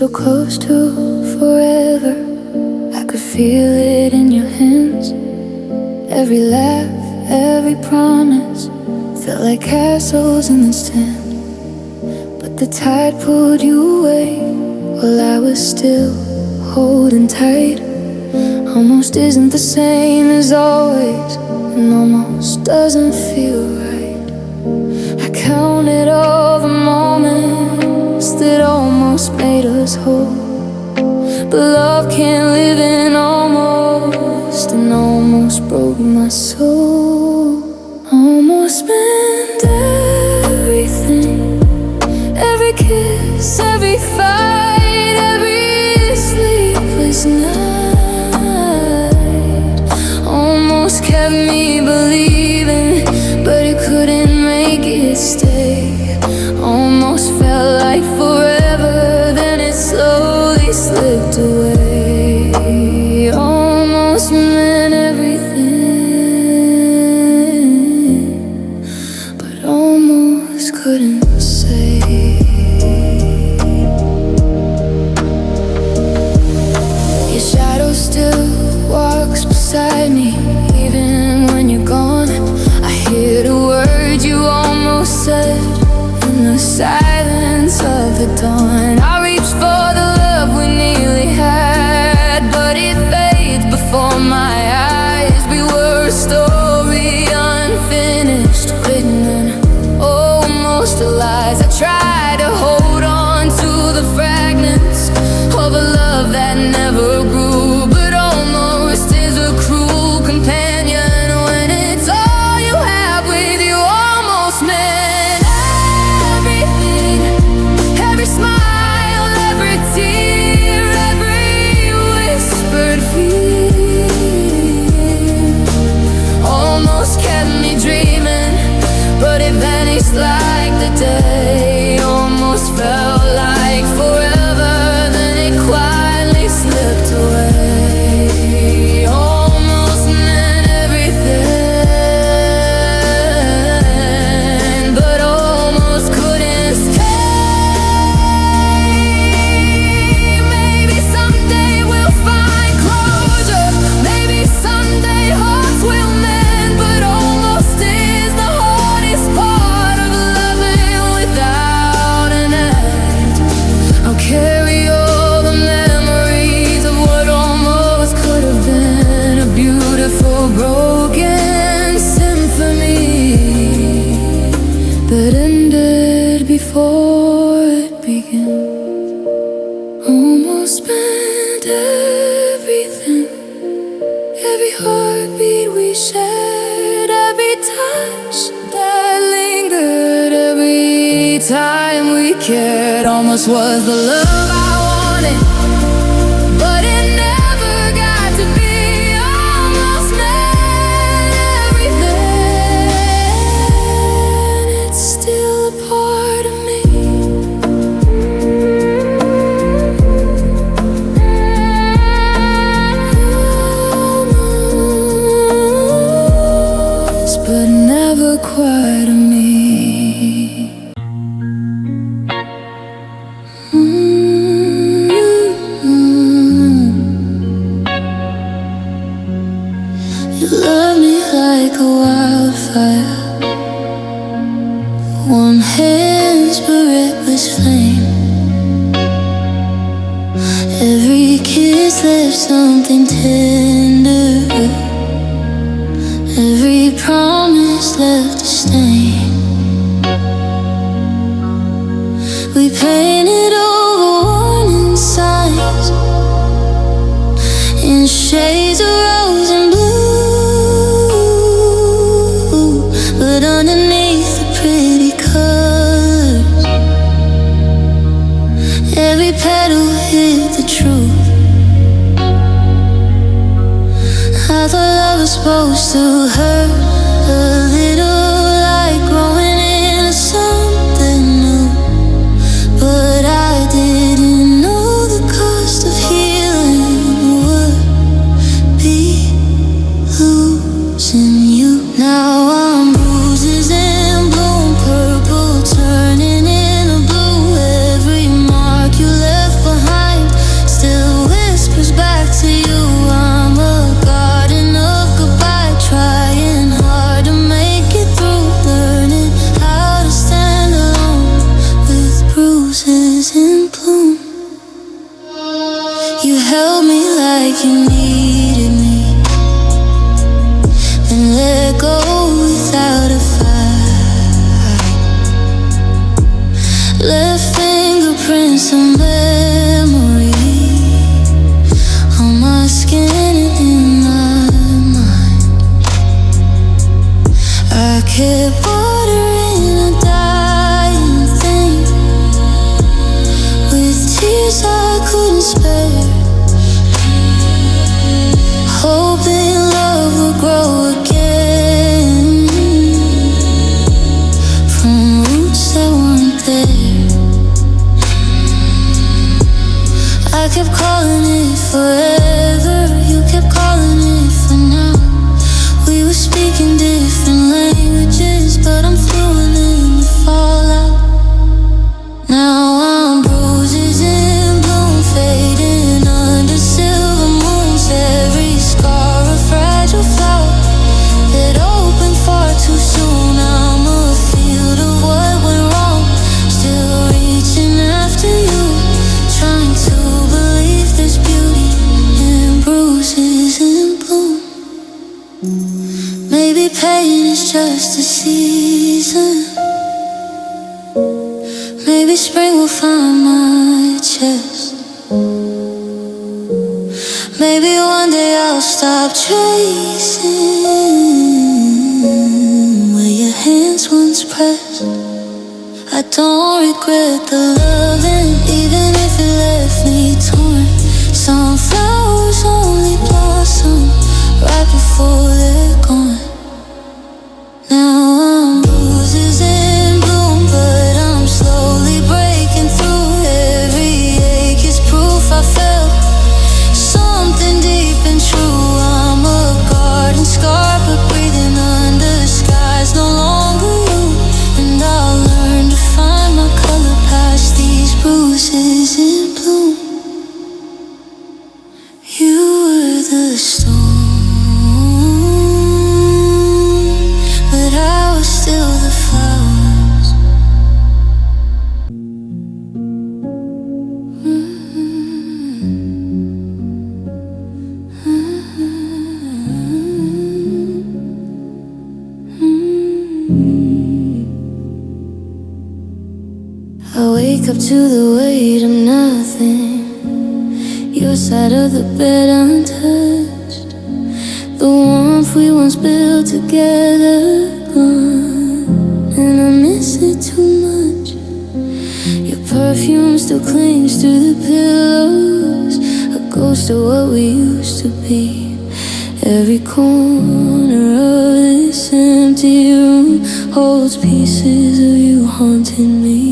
so close to forever. I could feel it in your hands. Every laugh, every promise felt like castles in the sand. But the tide pulled you away while I was still holding tight. Almost isn't the same as always, and almost doesn't feel right. I counted all the moments that almost made us whole, but love can't live in almost, and almost broke my soul. Almost meant everything, every kiss, every fight, every sleepless night. Almost kept me believing, but it couldn't make it stay. Almost felt like forever, then it slowly slipped away. Almost meant everything, but almost couldn't say. Your shadow still walks beside me, even when you're gone. I hear the words you almost said in the silence of the dawn. I reach for the love we nearly had, but it fades before my eyes. We were a story unfinished, written and almost a lies. I tried to hold on to the fragments of a love that never grew, but almost is a cruel companion when it's all you have with you. Almost meant everything, every smile, every tear, every whispered fear. Almost kept me dreaming, but it vanished like the day. Almost felt like forever, then it quietly slipped away. Almost meant everything, but almost couldn't stay. Maybe someday we'll find closure, maybe someday hearts will mend, but almost is the hardest part of loving without an end. I'll carry all the memories of what almost could have been a beautiful broken symphony that ended before it began. Almost spent everything, every heartbeat we shared, every touch that lingered, every time we cared. Almost was the love I wanted, but it never got to be. Almost meant everything, it's still a part of me. Almost, but never quite a me. You love me like a wildfire, warm hands but reckless flame. Every kiss left something tender, every promise left a stain. We painted over warning signs in shades of rose and blue, but underneath the pretty colors, every petal hid the truth. I thought love was supposed to hurt a little, like growing into something new, but I didn't know the cost of healing would be losing you. Now I'm bruises and bloom, purple turning into blue. Every mark you left behind like you needed me, then let go without a fight. Left fingerprints of memory on my skin and in my mind. I kept watering a dying thing with tears I couldn't spare, hoping love would grow again from roots that weren't there. I kept calling it forever, you kept calling it for now. We were speaking different languages, but I'm fluent in the fallout. Now I'm bruises in bloom, fading under silver moons. Every scar a fragile flower that opened far too soon. I'm a field of what went wrong, still reaching after you, trying to believe there's beauty in bruises in bloom. Maybe pain is just a season, maybe spring will find my chest. Maybe one day I'll stop tracing where your hands once pressed. I don't regret the loving, even if it left me torn. Some flowers only blossom right before they're gone. Now I'm bruises in bloom, but I'm slowly breaking through. Every ache is proof I felt something deep and true. I'm a garden scar, but breathing under skies no longer you. And I'll learn to find my color past these bruises in bloom. You were the storm, but I was still the flowers. I wake up to the weight of nothing, your side of the bed untouched, the warmth we once built together gone, and I miss it too much. Your perfume still clings to the pillows, a ghost of what we used to be. Every corner of this empty room holds pieces of you haunting me.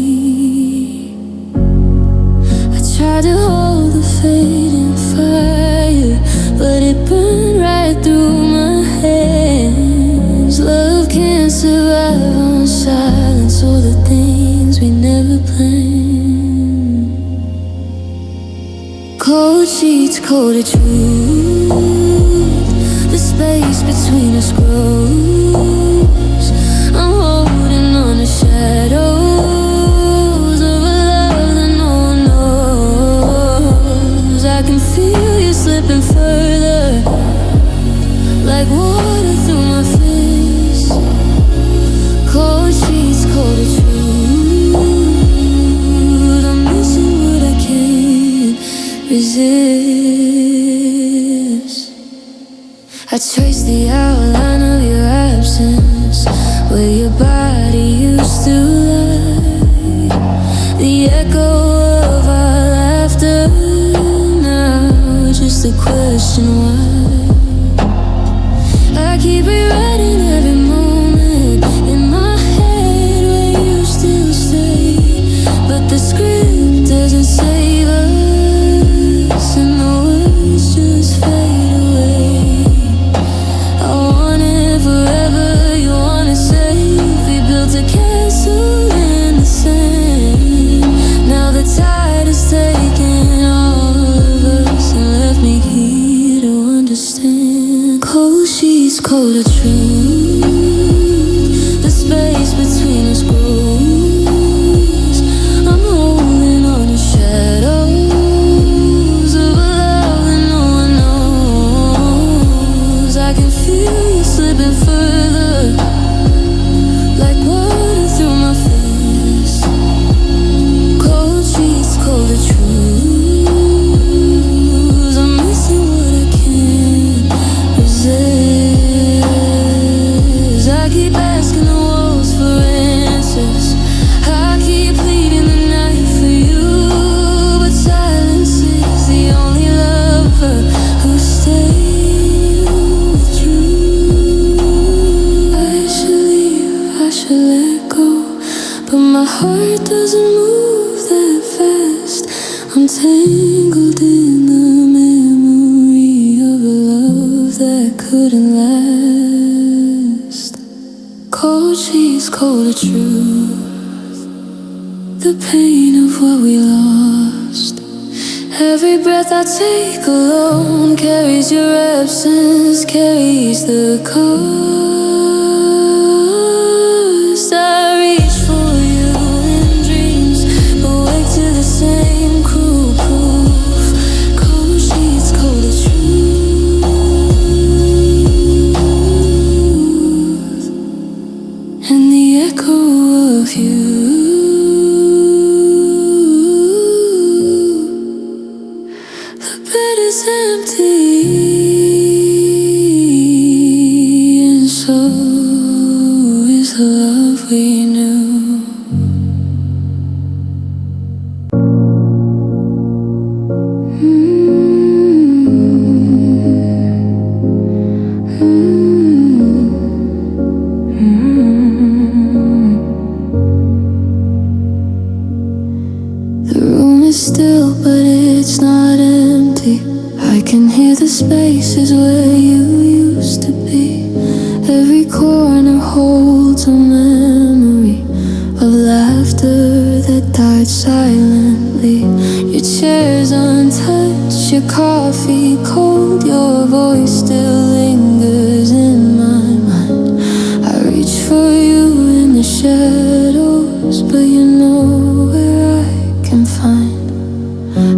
Tried to hold the fading fire, but it burned right through my hands. Love can't survive on silence or the things we never planned. Cold sheets, cold truth, the space between us grows. I'm holding on to shadows of a love that no one knows. I can feel you slipping further, like water through my face. Cold sheets, cold truth, I'm missing what I can't resist. I trace the outline of your absence, where your body used to lie. The echo of our laughter now, just a question why. I keep rewriting every moment in my head where you still stay, but the script doesn't save us, and the words just fade away. I want it forever, you want it safe. We built a castle in the sand. Now the tide has taken all of us and left me here to understand. Cold sheets, colder truth, the space between us grows. I'm holding on to shadows of a love that no stay with you. I should leave, I should let go, but my heart doesn't move that fast. I'm tangled in the memory of a love that couldn't last. Cold sheets, colder truth, the pain of what we lost. Every breath I take alone carries your absence, carries the cost. I reach for you in dreams, awake to the same cruel proof. Cold sheets, colder truth, and the echo of you. Is empty, and so is the love we knew. The room is still, but it's not empty. I can hear the spaces where you used to be. Every corner holds a memory of laughter that died silently. Your chair's untouched, your coffee cold, your voice still lingers in my mind. I reach for you in the shadows, but you're nowhere I can find.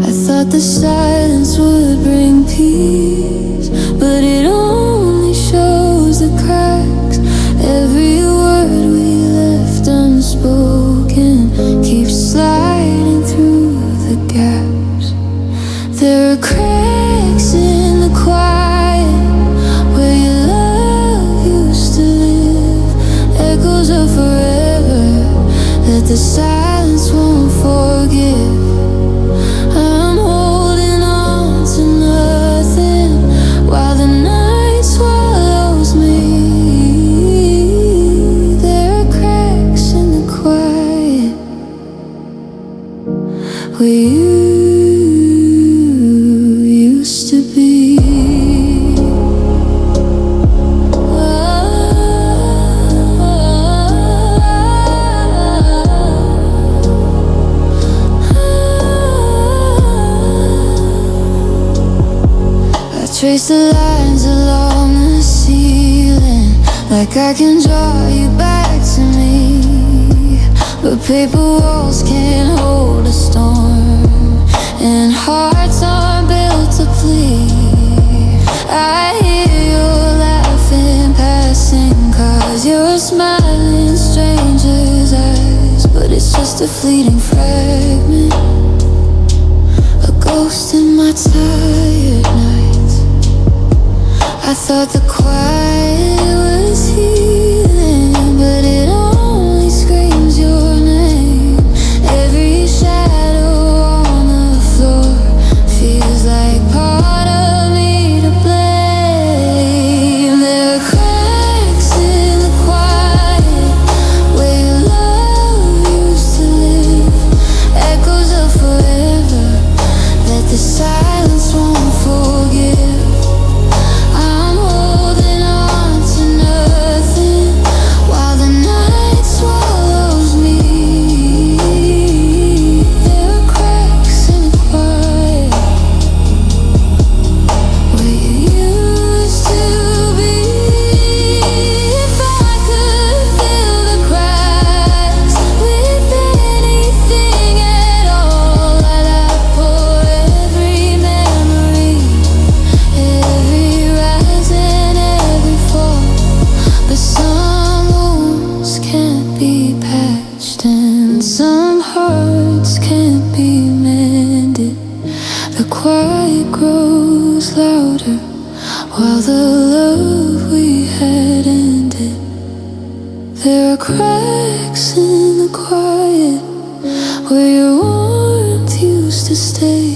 I thought the silence would bring peace, but it only shows the cracks. Every word we left unspoken keeps sliding through the gaps. There are cracks in the quiet where your love used to live, echoes of forever that the silence won't forgive. I'm holding on to nothing while the night swallows me. There are cracks in the quiet where you used to be. Trace the lines along the ceiling, like I can draw you back to me. But paper walls can't hold a storm, and hearts aren't built to plead. I hear you laughing, passing cars, you're smiling, strangers' eyes, but it's just a fleeting fragment, a ghost in my tired nights. I thought the quiet was healing, but it only screams your name. Every shadow on the floor feels like part of me to blame. There are cracks in the quiet where your love used to live, echoes of forever that the silence won't forgive. quiet grows louder while the love we had ended. There are cracks in the quiet where your warmth used to stay.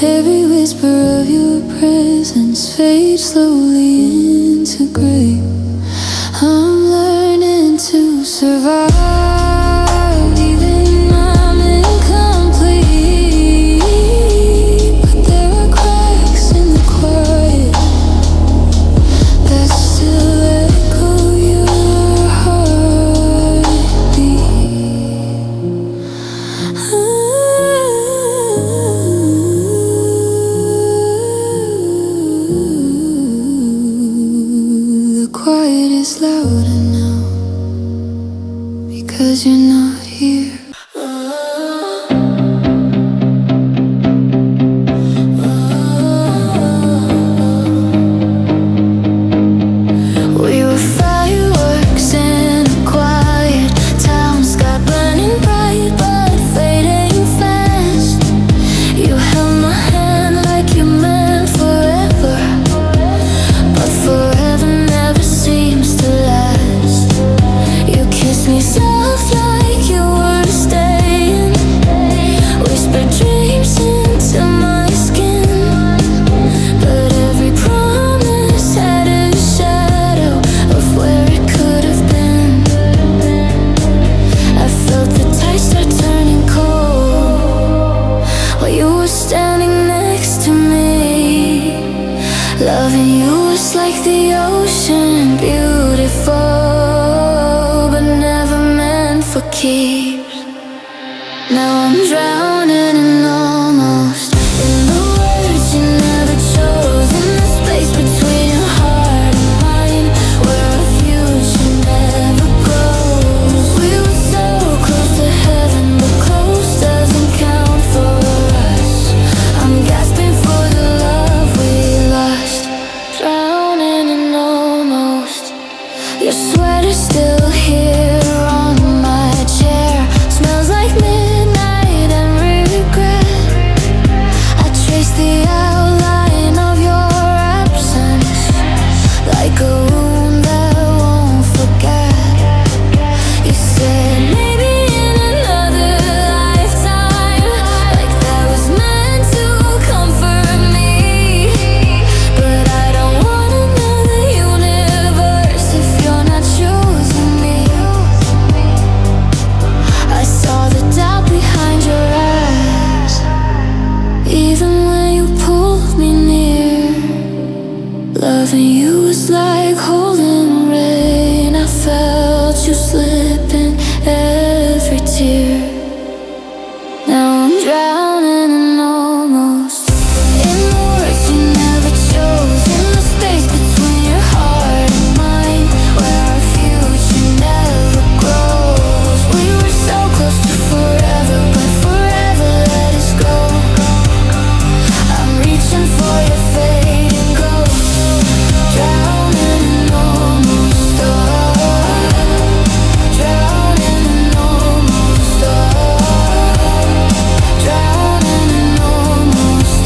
Every whisper of your presence fades slowly into gray. I'm learning to survive, even I'm incomplete. But there are cracks in the quiet that still echo your heartbeat. The quiet is louder now because you're not here. We were fireworks in a quiet town, sky burning bright but fading fast. You held my hand like you meant forever, but forever never seems to last. You kissed me soft like you were staying, whispered dreams into my skin, but every promise had a shadow of where it could have been. I felt the tides start turning cold while you were standing next to me. Loving you was like the ocean, beautiful but never meant for keeps. Now I'm drowning in almost, in the words you never chose, in the space between your heart and mine, where our future never grows. We were so close to heaven, but close doesn't count for us. I'm gasping for the love we lost, drowning in almost. Your sweater's still here on my chair, smells like midnight and regret. I trace the outline of your absence like a wound that won't forget. You said maybe in another lifetime, like that was meant to comfort me. But I don't want another universe if you're not choosing me. I saw the doubt behind your eyes, even when you pulled me near. Loving you was like holding rain. I felt you slip in every tear. Now I'm drowning in almost, in the words you never chose, in the space between your heart and mine, where our future never grows. We were so close to forever, but forever let us go. I'm reaching for your fading ghost, drowning in almost, drowning in almost, drowning in almost,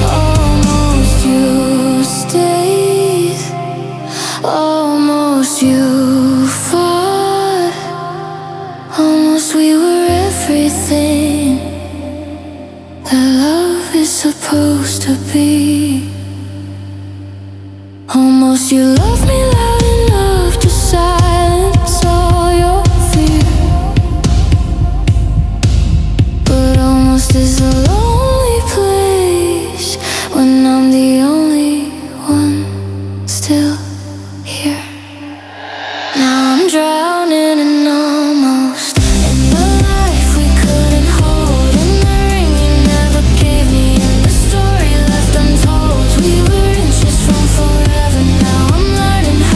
almost you stayed, almost you fought, almost we were everything that love is supposed to be. Almost you loved me loud enough to silence all your fear, but almost is a lonely place when I'm the only one still here. Now I'm drowning in almost, in the life we couldn't hold, in the ring you never gave me, in the story left untold. We were inches from forever. Now I'm learning how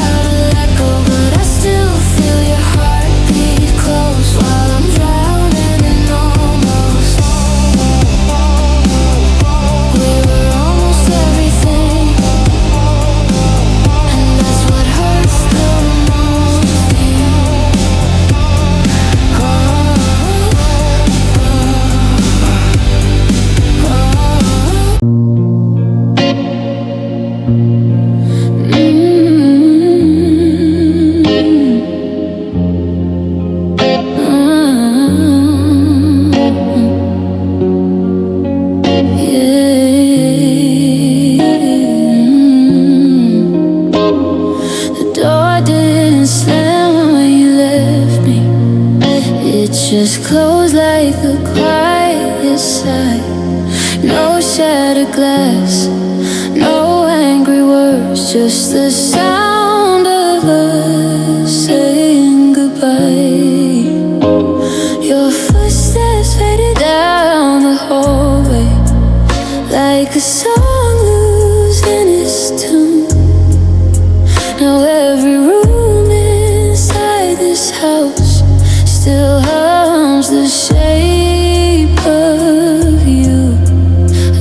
Doors close like the quiet side. No shattered glass, no angry words, just the sound of us saying goodbye. Your footsteps faded down the hallway like a song losing its tune. Now every room inside this house still hums the shape of you.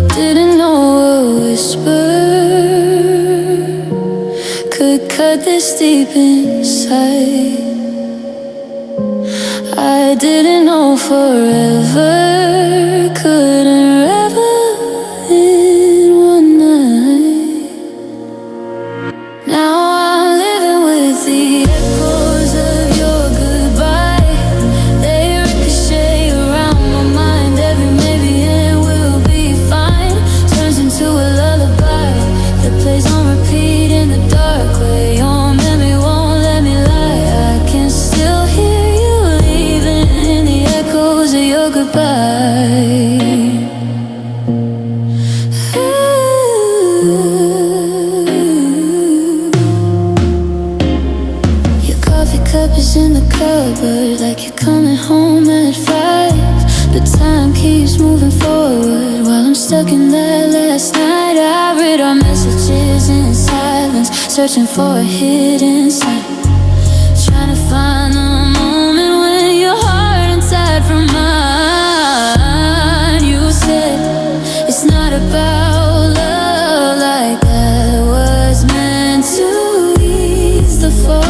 I didn't know a whisper could cut this deep inside. I didn't know forever couldn't revel in one night. Now I'm living with the echoes of your goodbye. They ricochet around my mind. Every maybe and we'll be fine turns into a lullaby that plays on repeat in the dark where your memory won't let me lie. I can still hear you leaving in the echoes of your goodbye. Cup is in the cupboard like you're coming home at 5. But time keeps moving forward while I'm stuck in that last night. I read our messages in silence, searching for a hidden sign, trying to find the moment when your heart inside from mine. You said it's not about love like that was meant to ease the fall.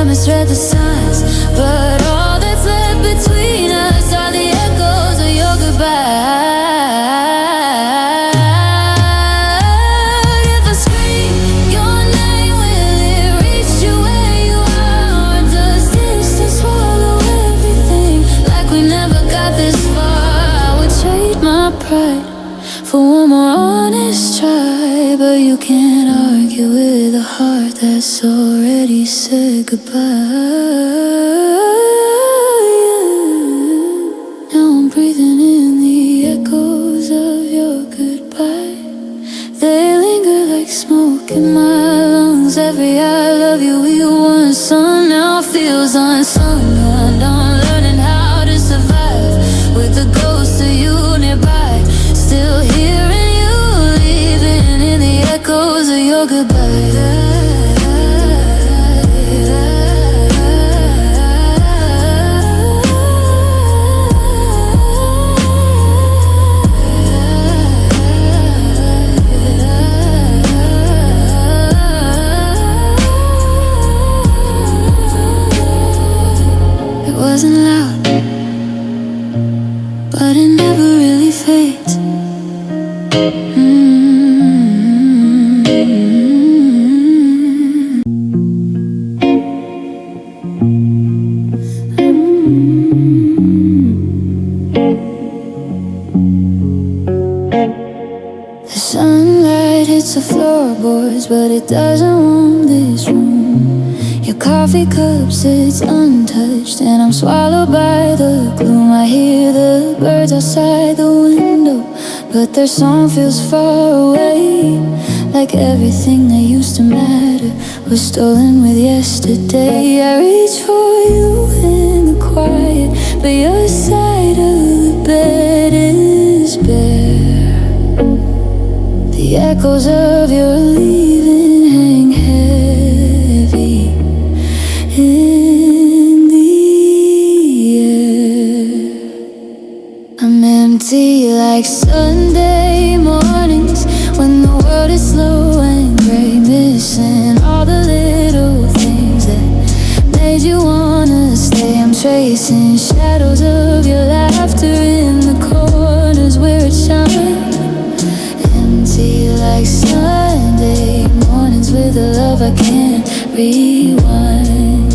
Misread the signs, but all that's left between us are the echoes of your goodbye. If I scream your name, will it reach you where you are? Or does distance swallow everything like we never got this far? I would trade my pride for one more honest try, but you can't argue with a heart that's already said goodbye. Now I'm breathing in the echoes of your goodbye. They linger like smoke in my lungs. Every I love you we once sung now feels unsung. I'm learning how to survive with the ghost of you nearby. Still hearing you leaving in the echoes of your goodbye. It wasn't loud, but it never really fades. The sunlight hits the floorboards, but it doesn't warm this room. Your coffee cup sits untouched, and I'm swallowed by the gloom. I hear the birds outside the window, but their song feels far away. Like everything that used to matter was stolen with yesterday. I reach for you in the quiet, but your side of the bed is bare. The echoes of your leaving hang heavy in the air. I'm empty like Sunday mornings when the world is slow and gray, missing all the little things that made you wanna stay. I'm tracing shadows of your laughter in the corners where it shines. with a love I can't rewind.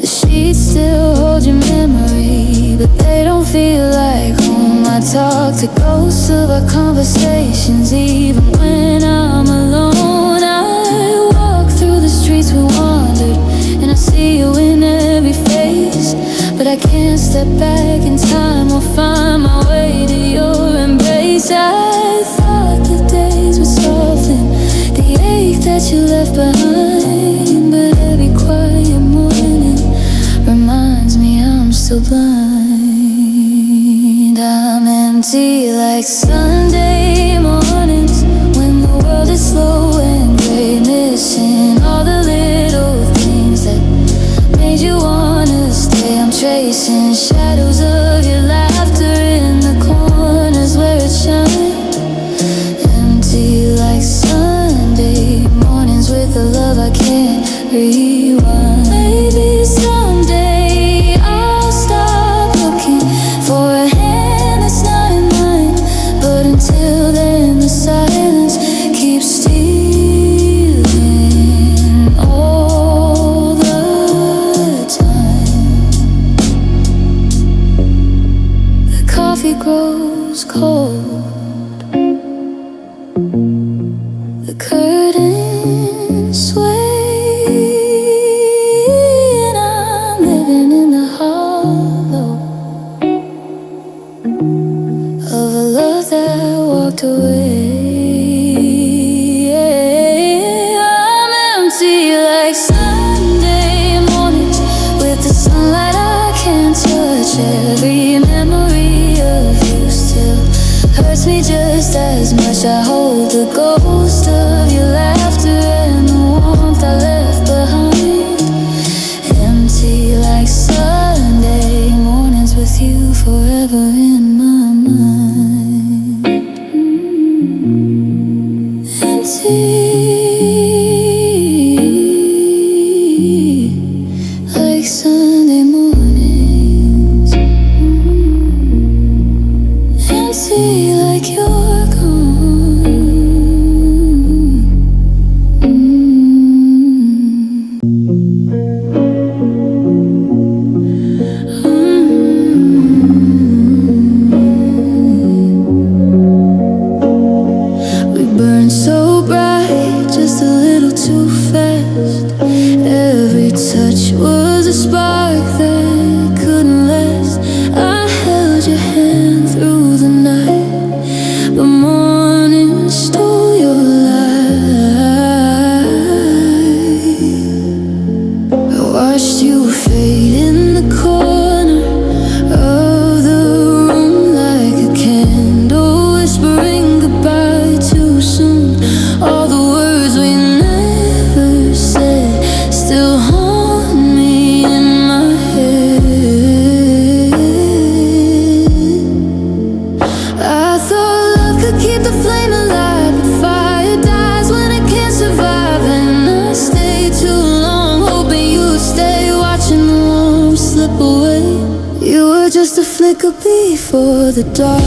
The sheets still hold your memory, but they don't feel like home. I talk to ghosts of our conversations, even when I'm alone. I walk through the streets we wandered, and I see you in every face, but I can't step back in time or find my way to your embrace. I thought the days would soften the ache that you left behind, but every quiet morning reminds me I'm still blind. I'm empty like Sunday mornings when the world is slow and gray, missing all the little things that made you wanna stay. I'm tracing shadows of your laughter in the corners where it shines. Empty like Sunday mornings with a love I can't rewind. Maybe someday I'll stop looking for a hand that's not in mine, but until then the silence keeps stealing all the time. The coffee grows cold, the curtains sway, and I'm living in the hollow of a love that walked away. I'm empty like Sunday mornings with the sunlight I can't touch. Every memory of you still hurts me just as much. I hold the ghost of your laughter and the warmth I left behind. Empty like Sunday mornings with you forever in my mind. Empty like Sunday mornings. Empty like you're gone. We burned so bright, just a little too fast. Every touch was a spark that couldn't last. I held your hand through the night, but morning stole your light. I watched you fade in the corner of the room like a candle, whispering goodbye too soon. All the words we never said still haunt me in my head. I thought love could keep the flame alive, but fire dies when it can't survive. And I stayed too long, hoping you'd stay, watching the warmth slip away. You were just a flicker before the dark,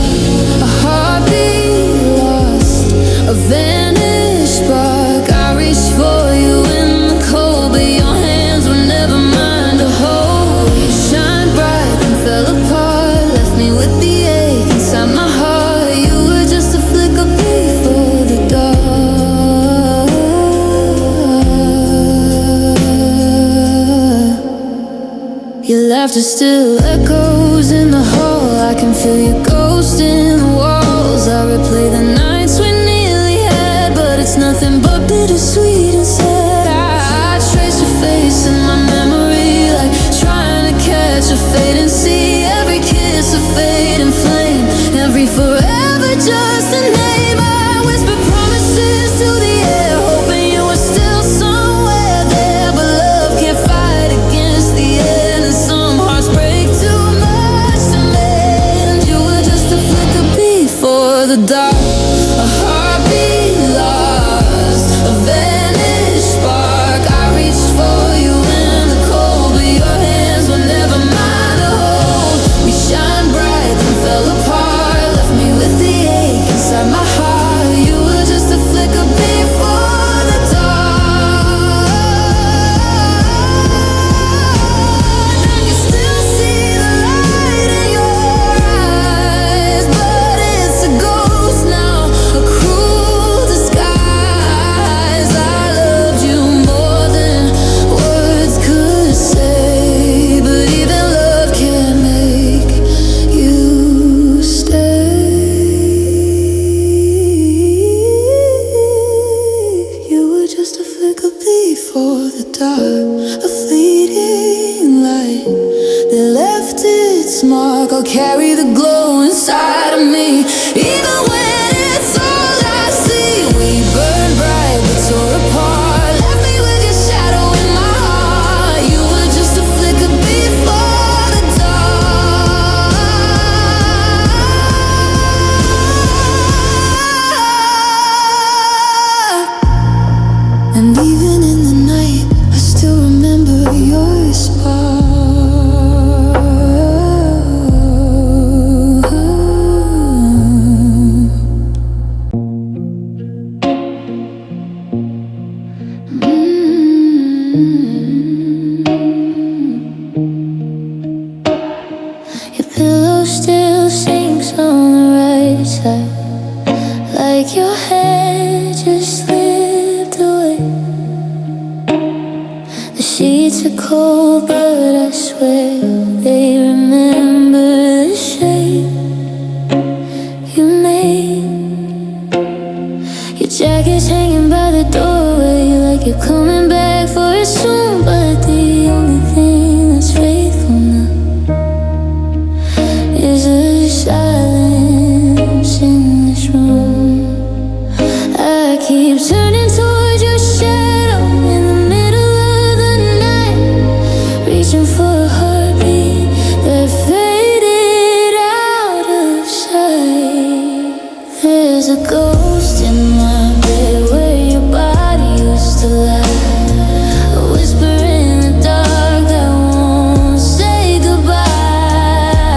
a heartbeat lost, a vanished spark. I reached for you in the cold, but your hands were never mine to hold. You shined bright and fell apart, left me with the ache inside my heart. You were just a flicker before the dark. Your laughter still echoes in the hall. I can feel your ghost in the walls. I replay the nights we nearly had, but it's nothing but bittersweet inside. I trace your face in my memory, like trying to catch a fading sea. Every kiss a fading flame, every forever just a name. I whisper promises to the air, hoping you were still somewhere there. But love can't fight against the end, and some hearts break too much to mend. You were just a flicker before the dark, a heartbeat lost, a vanished spark. I reached for you in the cold, but your hands were never mine to hold. mark, I'll carry the glow inside of me. Even when it's all I see, we burn bright but tore apart. Left me with your shadow in my heart. You were just a flicker before the dark. And even in the night, I still remember your spark. Your pillow still sinks on the right side, like your head just slipped away. The sheets are cold, but I swear they remember the shape you made. Your jacket's hanging by the doorway, like you're coming back for it soon. But the only thing that's faithful now is a silence in this room. I keep turning towards your shadow in the middle of the night, reaching for a heartbeat that faded out of sight. There's a ghost in my bed where your body used to lie, a whisper in the dark that won't say goodbye.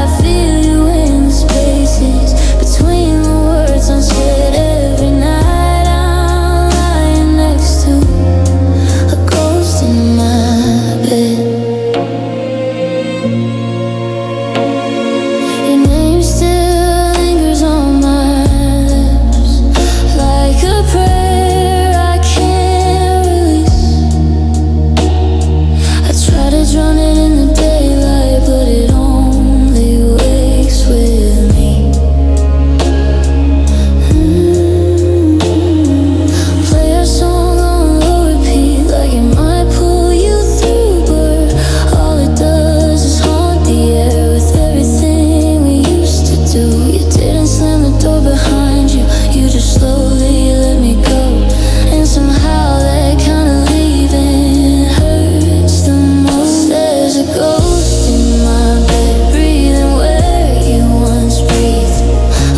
I feel you in the spaces between the words unsaid. Every night I'm lying next to a ghost in my bed. Your name still lingers on my lips, like a prayer I can't release. I try to drown it in the daylight, but it only wakes with me. Play our song on low repeat, like it might pull you through, but all it does is haunt the air with everything we used to do. You didn't slam the door behind you, you just slowly let me go. And somehow that kind of leaving hurts the most. There's a ghost in my bed, breathing where you once breathed,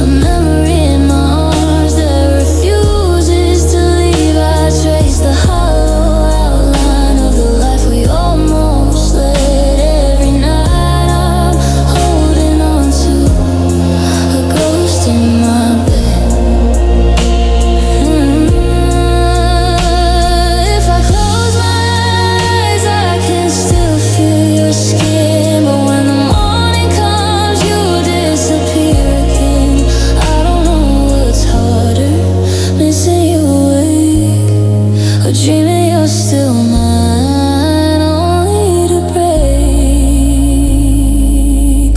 a memory in my arms that refuses to leave. I trace the hollow outline of the life we almost led. Every night I'm holding on to a ghost in my bed. If I close my eyes, I can still feel your skin, but when the morning comes, you disappear again. I don't know what's harder, missing you awake or dreaming you're still mine, only to break.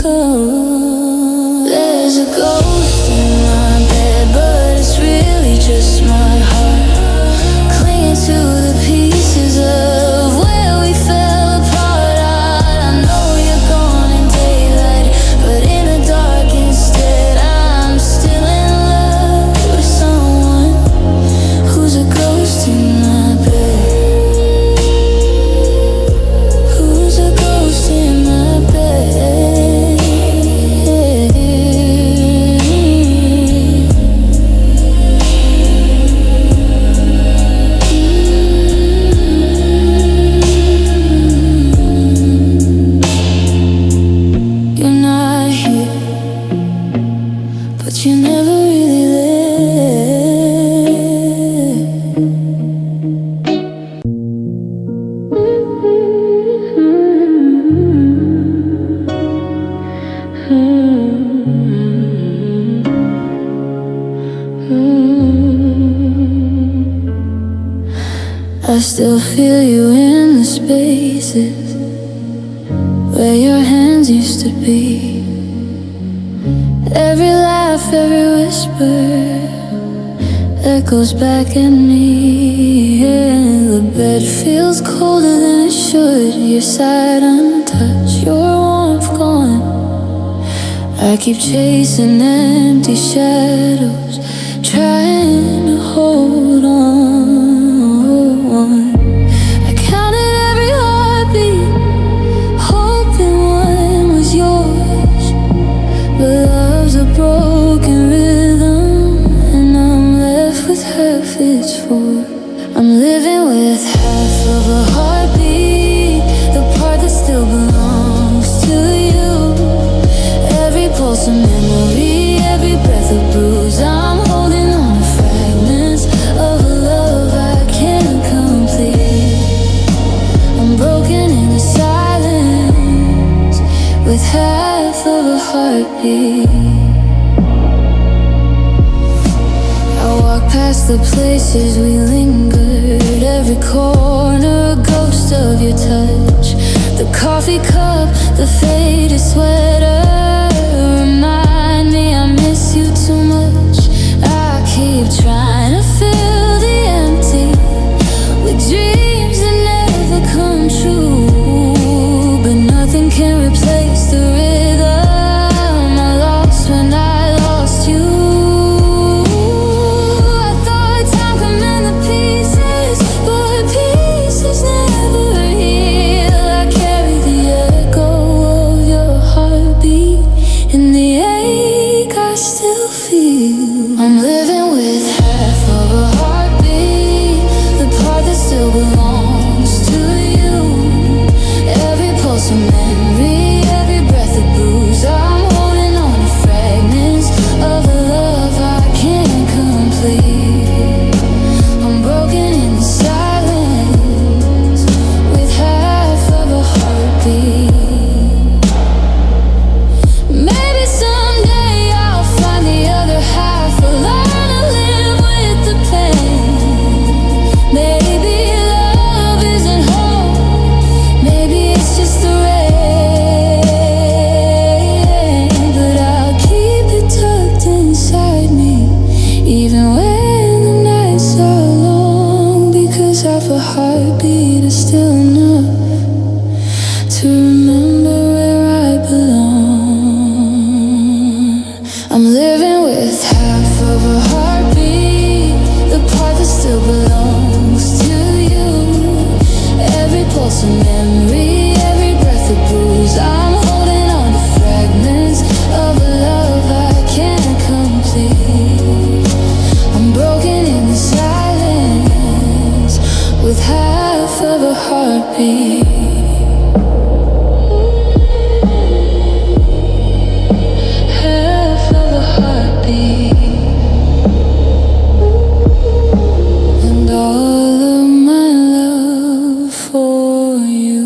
Oh, there's a ghost in my bed, but it's really just my heart clinging to the pieces of where we fell apart. I know you're gone in daylight, but in the dark instead, I'm still in love with someone who's a ghost in my bed. Who's a ghost in my bed? You're not here, but you never really lived. I still feel you in the spaces where your hands used to be. Every laugh, every whisper echoes back at me. Yeah, the bed feels colder than it should. Your side untouched, your warmth gone, I keep chasing empty shadows, trying to hold on. I counted every heartbeat, hoping one was yours. But love's a broken rhythm, and I'm left with half it's for. I'm living with half of a heartbeat, the part that still belongs to you. Every pulse a memory, every breath a bruise. I'm holding on to fragments of a love I can't complete. I'm broken in the silence, with half of a heartbeat. I walk past the places we lingered, every corner a ghost of your touch. The coffee cup, the faded sweater remind me I miss you too much. I keep trying to fill the empty with dreams that never come true, but nothing can replace the rhythm I lost when I lost you. I thought time could mend the pieces, but pieces never heal. I carry the echo of your heartbeat, and the ache I still feel. I'm living with half of a heartbeat, the part that still belongs to you. Every pulse a memory, every breath a bruise. I'm holding on to fragments of a love I can't complete. I'm broken in the silence, with half of a heartbeat. Maybe someday I'll find the other half, or learn to live with the pain. Maybe love isn't home, maybe it's just the rain. But I'll keep it tucked inside me, even when the nights are long, because half a heartbeat is still enough to remember where I belong. I'm living with half of a heartbeat, the part that still belongs to you. Every pulse a memory, every breath a bruise. I'm holding on to fragments of a love I can't complete. I'm broken in the silence, with half of a heartbeat. Half of a heartbeat, and all of my love for you.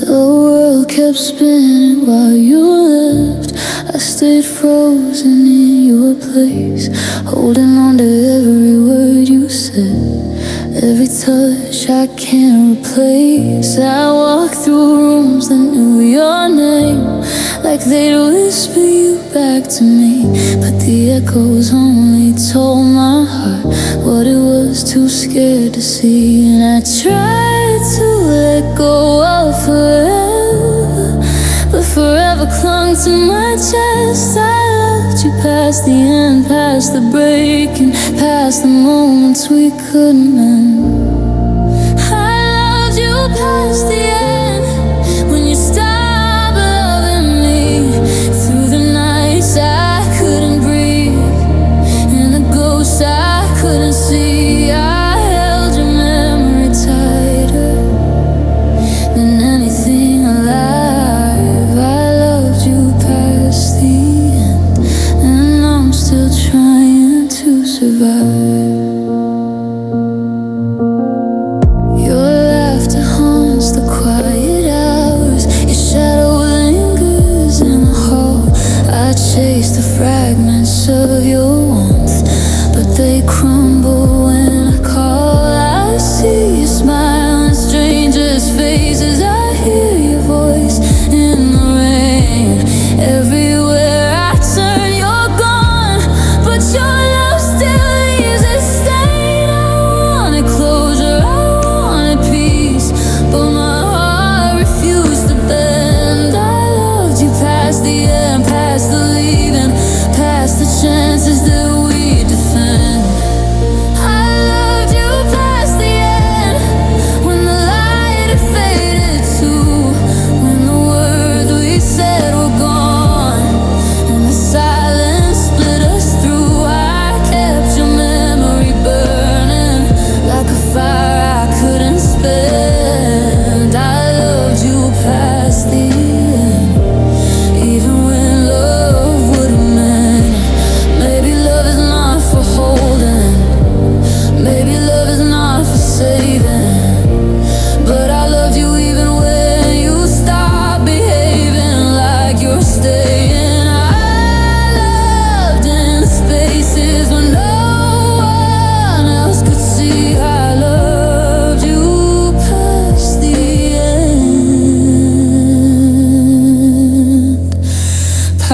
The world kept spinning while you left. I stayed frozen in your place, holding on to every word you said, every touch I can't replace. I walked through rooms that knew your name, like they'd whisper you back to me, but the echoes only told my heart what it was too scared to see. And I tried to let go of forever, but forever clung to my chest. I loved you past the end, past the breaking, past the moments we couldn't mend. I loved you past the end, when you stopped loving me. Through the nights I couldn't breathe, and the ghosts I couldn't see. I held your memory tighter than anything alive. I loved you past the end, and I'm still trying to survive. Your laughter haunts the quiet hours, your shadow lingers in the hall. I chase the fragments of your warmth, but they crumble when I call. I see you smile in strangers' faces, I hear your voice in the rain. Everywhere I turn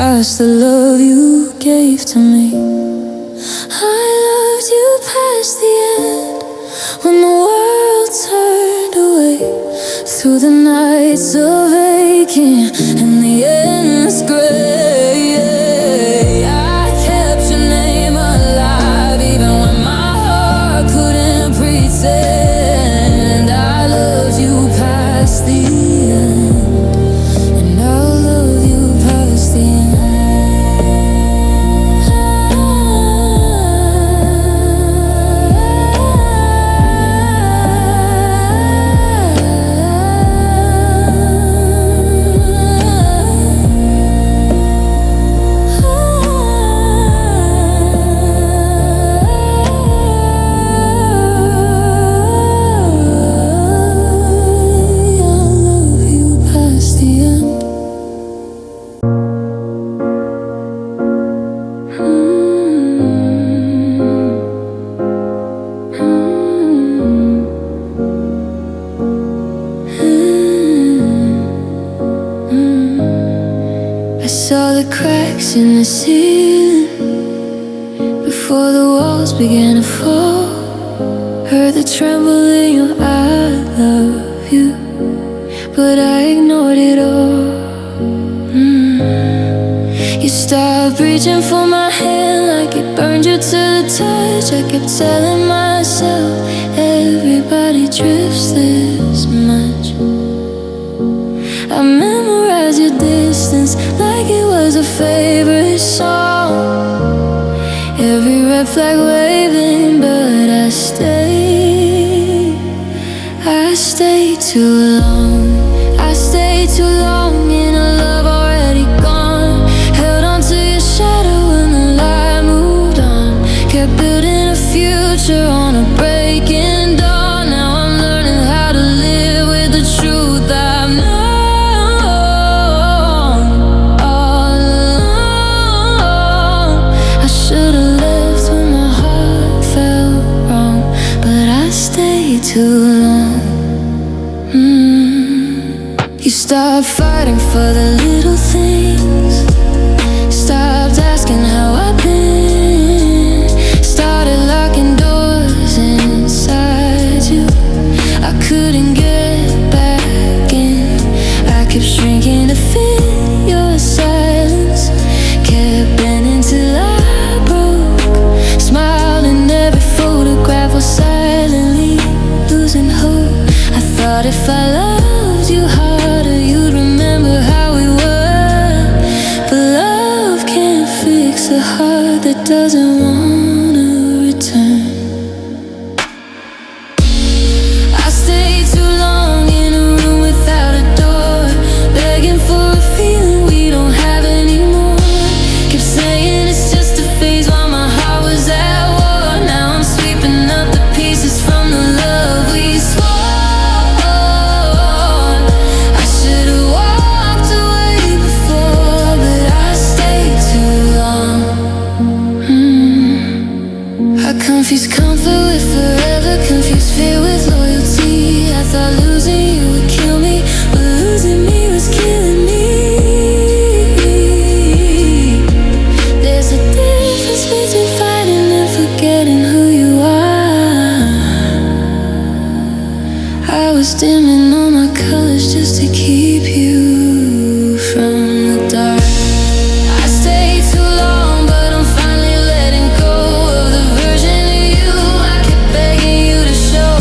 past the love you gave to me. I loved you past the end, when the world turned away, through the nights of aching and the endless gray. I kept your name alive, even when my heart couldn't pretend. I loved you past the end, and I'll love you past the end. I saw the cracks in the ceiling before the walls began to fall. Heard the tremble in your I love you, but I ignored it all. You stopped reaching for my hand like it burned you to the touch. I kept telling myself everybody drifts this much. I memorized your distance like it was a favorite song. Every red flag waving, but I stayed too long. I stayed too long in a love already gone. Held on to your shadow when the light moved on. Kept building a future on a breaking dawn. Now I'm learning how to live with the truth I've known. Too long. You stopped fighting for the little things, stopped asking how I've been, started locking doors inside you. I couldn't get back in. I kept shrinking to fit your silence, kept bending till I broke. Smiled in every photograph was silently losing hope. I thought if I loved you harder, you'd remember how we were. But love can't fix a heart that doesn't wanna return. I stayed too long in a room without a door, begging for a feeling we don't have anymore. Kept saying it's just a phase while my heart was at war. Now I'm sweeping up the pieces from the love we swore. I should've walked away before, but I stayed too long. I confused comfort with forever, confused fear with loyalty. I thought losing you would kill me, but losing me was killing me. There's a difference between fighting and forgetting who you are. I was dimming all my colors just to keep you from the dark. I stayed too long, but I'm finally letting go of the version of you I kept begging you to show.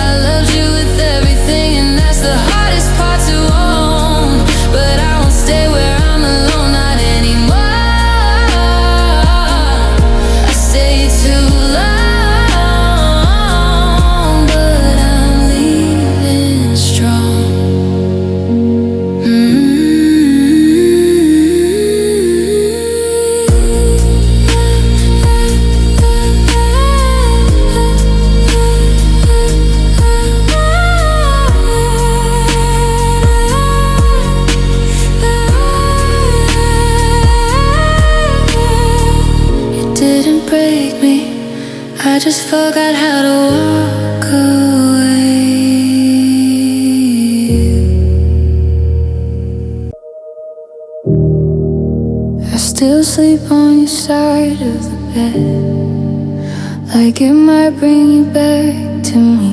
I loved you with everything, and that's the hardest part to own. But I won't stay where I'm alone, not anymore. I stayed too long, but I'm leaving strong. It didn't break me, I just forgot how to walk away. still sleep on your side of the bed, like it might bring you back to me.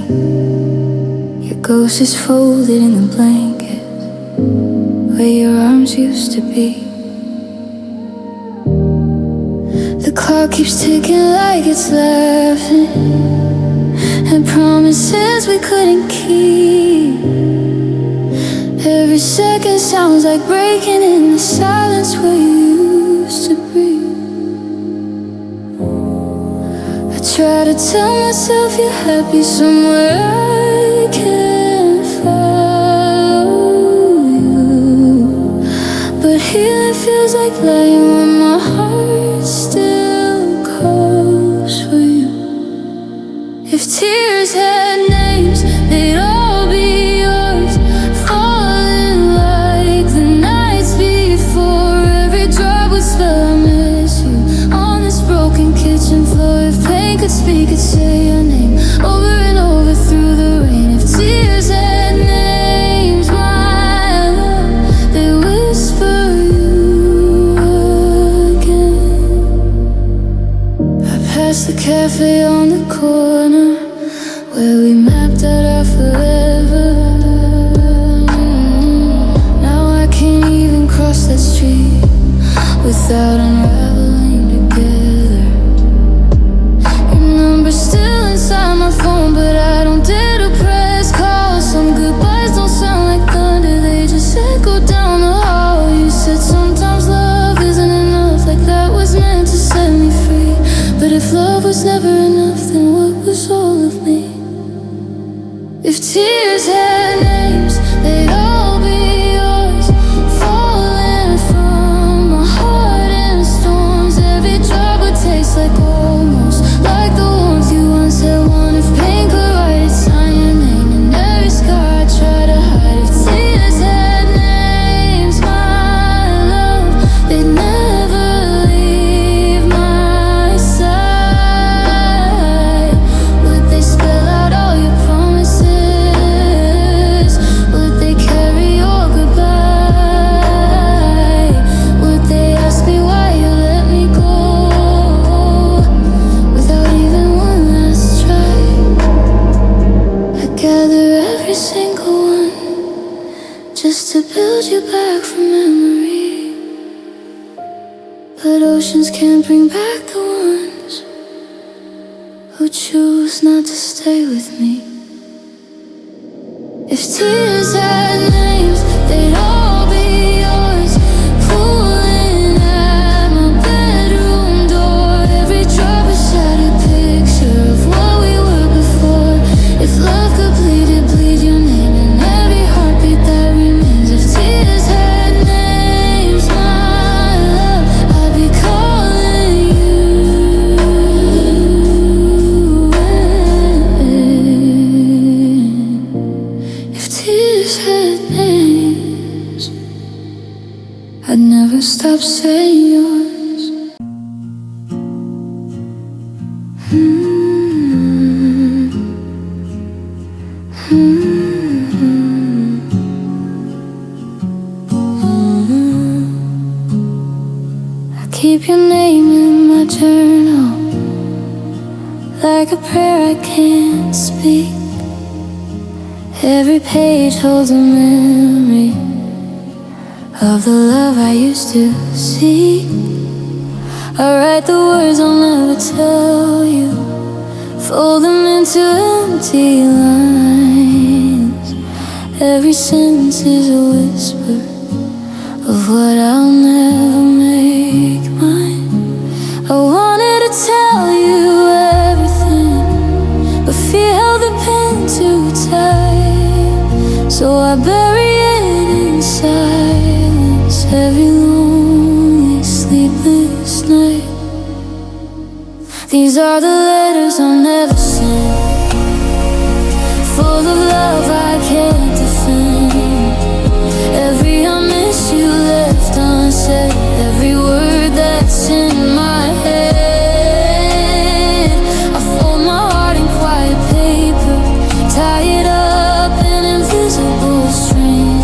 Your ghost is folded in the blanket where your arms used to be. The clock keeps ticking like it's laughing, and promises we couldn't keep. Every second sounds like breaking in the silence where you used to breathe. I try to tell myself you're happy somewhere I can't follow you, but healing feels like lying when my heart still calls for you. If tears had names, they'd all be yours, falling like the nights before. Every drop would spell I miss you on this broken kitchen floor. If pain could speak, it'd say your name over and over through the rain. If tears had names, my love, they whisper you again. I passed the cafe on the corner where we mapped out our forever. Now I can't even cross that street without unraveling together. Your number's still inside my phone, but I don't dare to press call. Some goodbyes don't sound like thunder, they just echo down the hall. You said sometimes love isn't enough, like that was meant to set me free. But if love was never enough, then what was all of me? If tears had names, they'd all be yours, falling from my heart in storms. Every drop would taste like almost like the warmth you once had won. If pain could write it, sign your name in every scar I try to hide. If tears had names, my love, they'd never leave my side. Would they spell out all your promises? Would they carry your goodbye? Would they ask me why you let me go without even one last try? I gather every single one just to build you back from memory. But oceans can't bring back the ones who choose not to stay with me. If tears had names, they'd all be yours, pulling at my bedroom door. Every drop a shattered picture of what we were before. If love could bleed, it'd bleed your name in every heartbeat that remains. If tears had names, my love, I'd be calling you. If tears had names, I'd never stop saying yours. I keep your name in my journal like a prayer I can't speak. Every page holds a memory of the love I used to see. I write the words I'll never tell you, fold them into empty lines. Every sentence is a whisper of what I'll never make mine. I wanted to tell you everything, but fear held the pen too tight. So I bury it in silence every lonely, sleepless night. These are the letters I'll never send, full of love I can't defend. Every I miss you left unsaid, every word that's in my head. I fold my heart in quiet paper, tie it up in invisible string.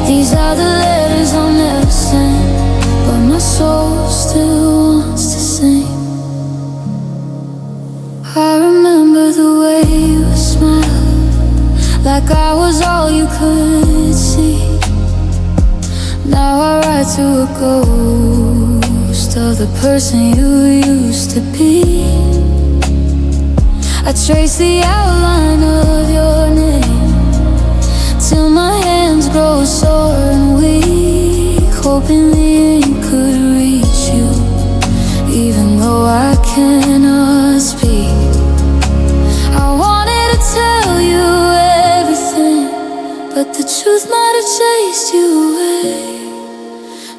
These are the letters I'll never send, but soul still wants to sing. I remember the way you smiled, like I was all you could see. Now I ride through a ghost of the person you used to be. I trace the outline of your name till my hands grow sore and weak, hoping the ink could reach you, even though I cannot speak. I wanted to tell you everything, but the truth might have chased you away.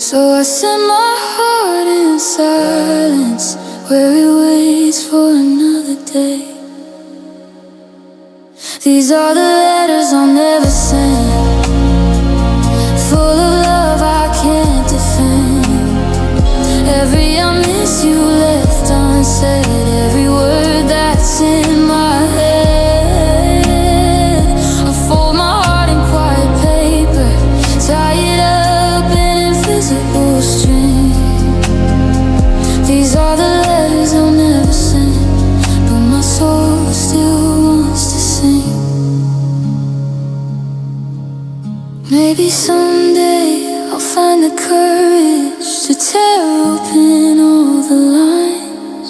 So I send my heart in silence, where it waits for another day. These are the letters I'll never send, full of love I can't defend. Every I miss you left unsaid, every word that's in my head. I fold my heart in quiet paper, tie it up in invisible string. These are the letters I'll never send, but my soul still wants to sing. Maybe someday I'll find the courage to tear open all the lines,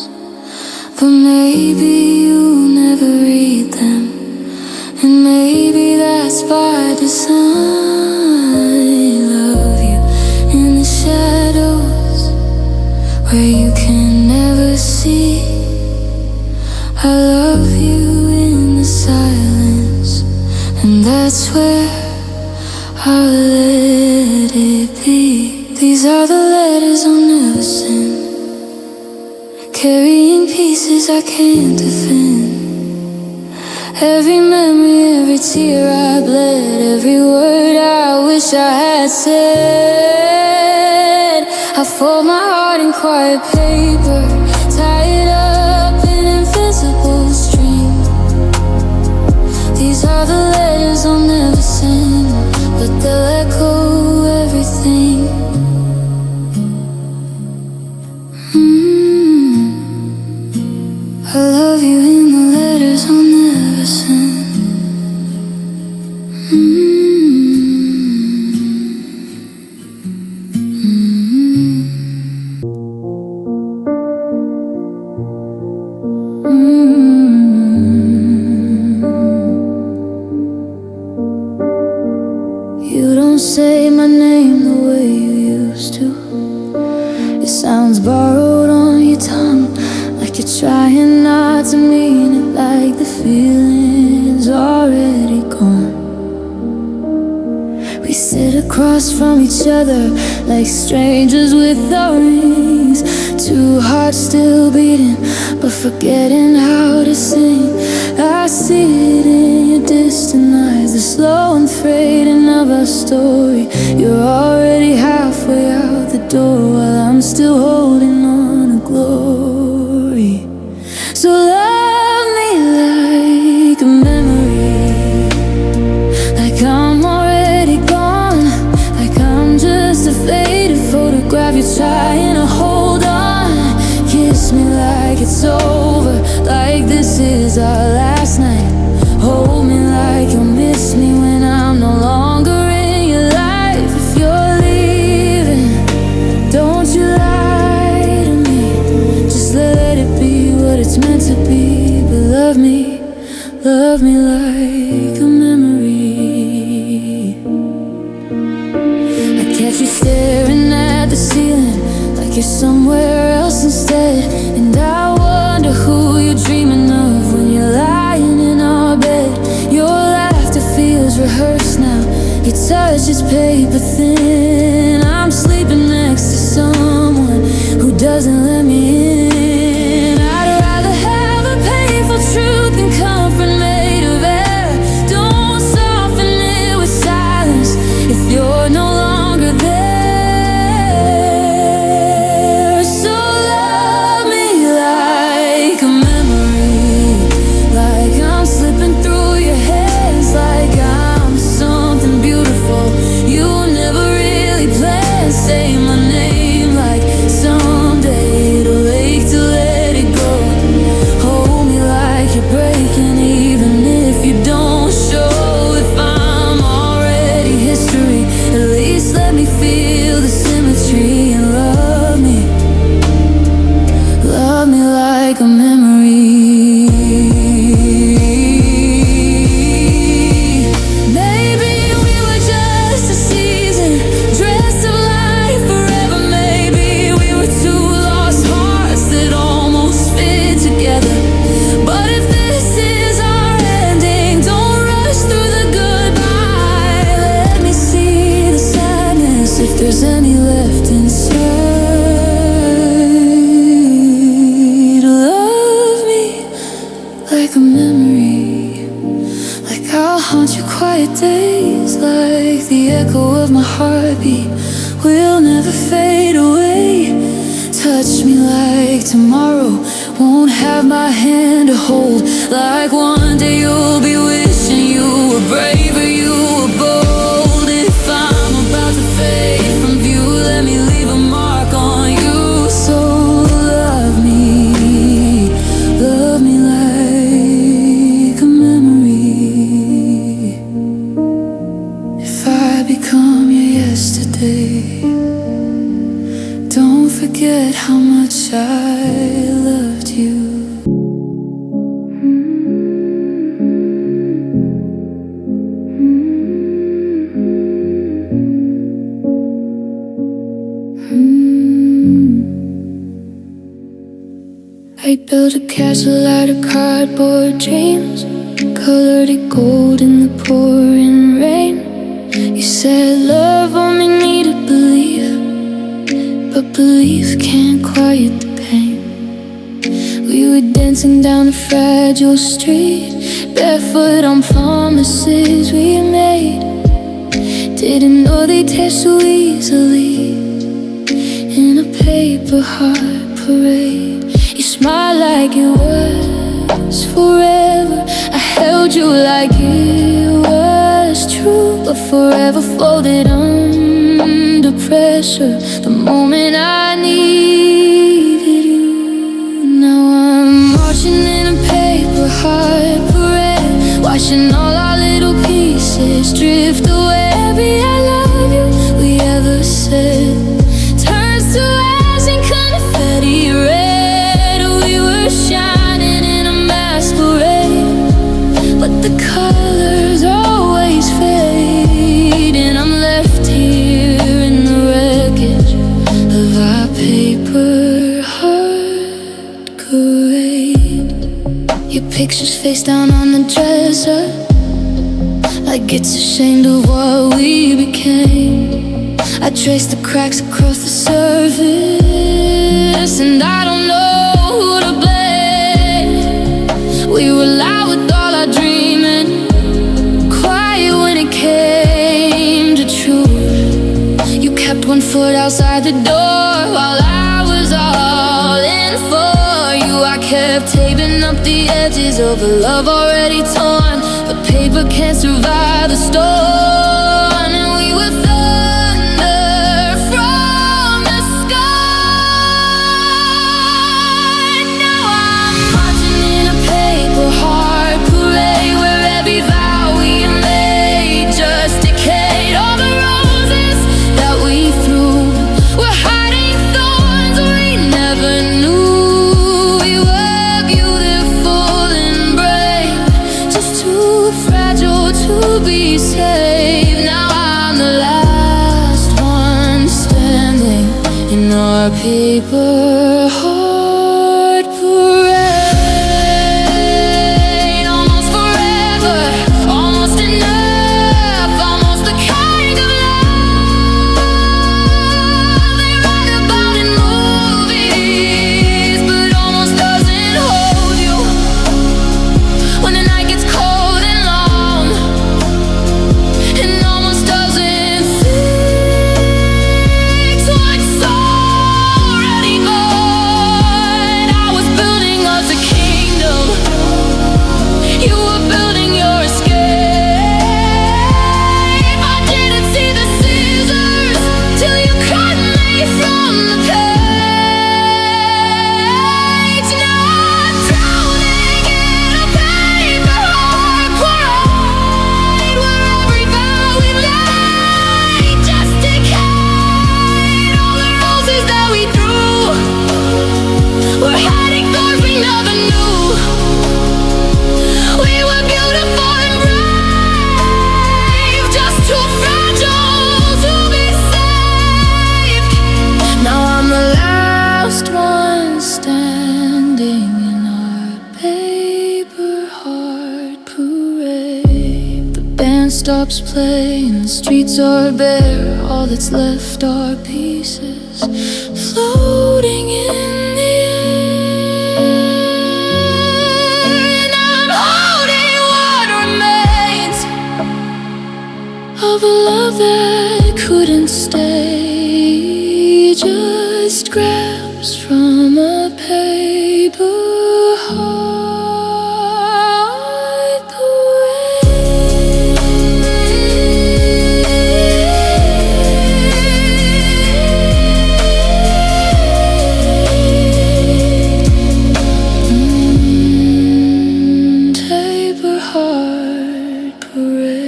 but maybe you'll never read them, and maybe that's by design. Love you in the shadows, where you can never see. I love you in the silence, and that's where I'll let it be. These are the letters I'll never send, carrying pieces I can't defend. Every memory, every tear I bled, every word I wish I had said. I fold my heart in quiet paper, tie it up in invisible string. These are the letters I'll never send, but they'll echo everything. I love you in the letters I'll never send. You don't say my name the way you used to. It sounds borrowed on your tongue, like you're trying not to mean it, like the feeling's already gone. We sit across from each other like strangers with our rings, two hearts still beating but forgetting how to sing. I see it in your distant eyes, the slow unfading of our story. You're already halfway out the door while I'm still holding on to glory. So love me like a memory, like I'm already gone, like I'm just a faded photograph you're trying to hold on. Kiss me like it's over, like this is our last night. Hold me like you'll miss me when I'm no longer in your life. If you're leaving, don't you lie to me, just let it be what it's meant to be. But love me like a memory. I catch you staring at the ceiling like you're somewhere else instead, and I wonder who you're dreaming of when you're lying in our bed. Your laughter feels rehearsed now, your touch is paper thin. I'm sleeping next to someone who doesn't let me in. I'd rather have a painful truth than comfort made of air. Don't soften it with silence if you're no longer there. So love me like a memory, like I'm slipping through your hands, like I'm something beautiful you never really planned. Say my name like echo of my heartbeat will never fade away. Touch me like tomorrow won't have my hand to hold. Like one day you'll be wishing you were braver, you were bold. If I'm about to fade from view, let me leave a mark on you. So love me like a memory. If I become your yesterday, don't forget how much I loved you. I built a castle out of cardboard dreams, colored it gold in the pouring rain. You said love only needed belief, but belief can't quiet the pain. We were dancing down a fragile street, barefoot on promises we made. Didn't know they test so easily in a paper heart parade. You smiled like it was forever. I held you like it was true, but forever folded under pressure the moment I needed you. Now I'm marching in a paper heart parade, watching all our little pieces drift away. Every I love you we ever said turns to ash and confetti red. We were shining in a masquerade, but the colors always fade, and I'm left here in the wreckage of our paper heart parade. Your picture's face down on the dresser, like it's ashamed of what we became. I traced the cracks across the surface, and I don't know who to blame. We were loud with all our dreaming, quiet when it came to truth. You kept one foot outside the door while I was all in for you. I kept taping up the edges of a love already torn, but paper can't survive the storm. And we were thunder from the sky. Now I'm marching in a paper heart parade, where every vow we made just decayed. All the roses that we threw were hiding thorns we never knew. We were beautiful and brave, just too fragile to be saved. Now I'm the last one standing in our paper heart parade. Almost forever, almost enough, almost the kind of love they write about in movies, but almost doesn't hold you when the night gets cold and long, and almost doesn't fix what's already gone. I was building us a kingdom, you were building your escape. I didn't see the scissors till you cut me from the page. Now I'm drowning in a paper heart parade, where every vow we made just decayed. All the roses that we threw were hiding thorns we never knew. We were beautiful and brave, just too fragile to be saved. Now I'm the last one standing in our paper heart parade. The band stops playing, the streets are bare, all that's left are pieces floating in the air. And I'm holding what remains of a love that scraps from a paper heart parade. Paper heart parade.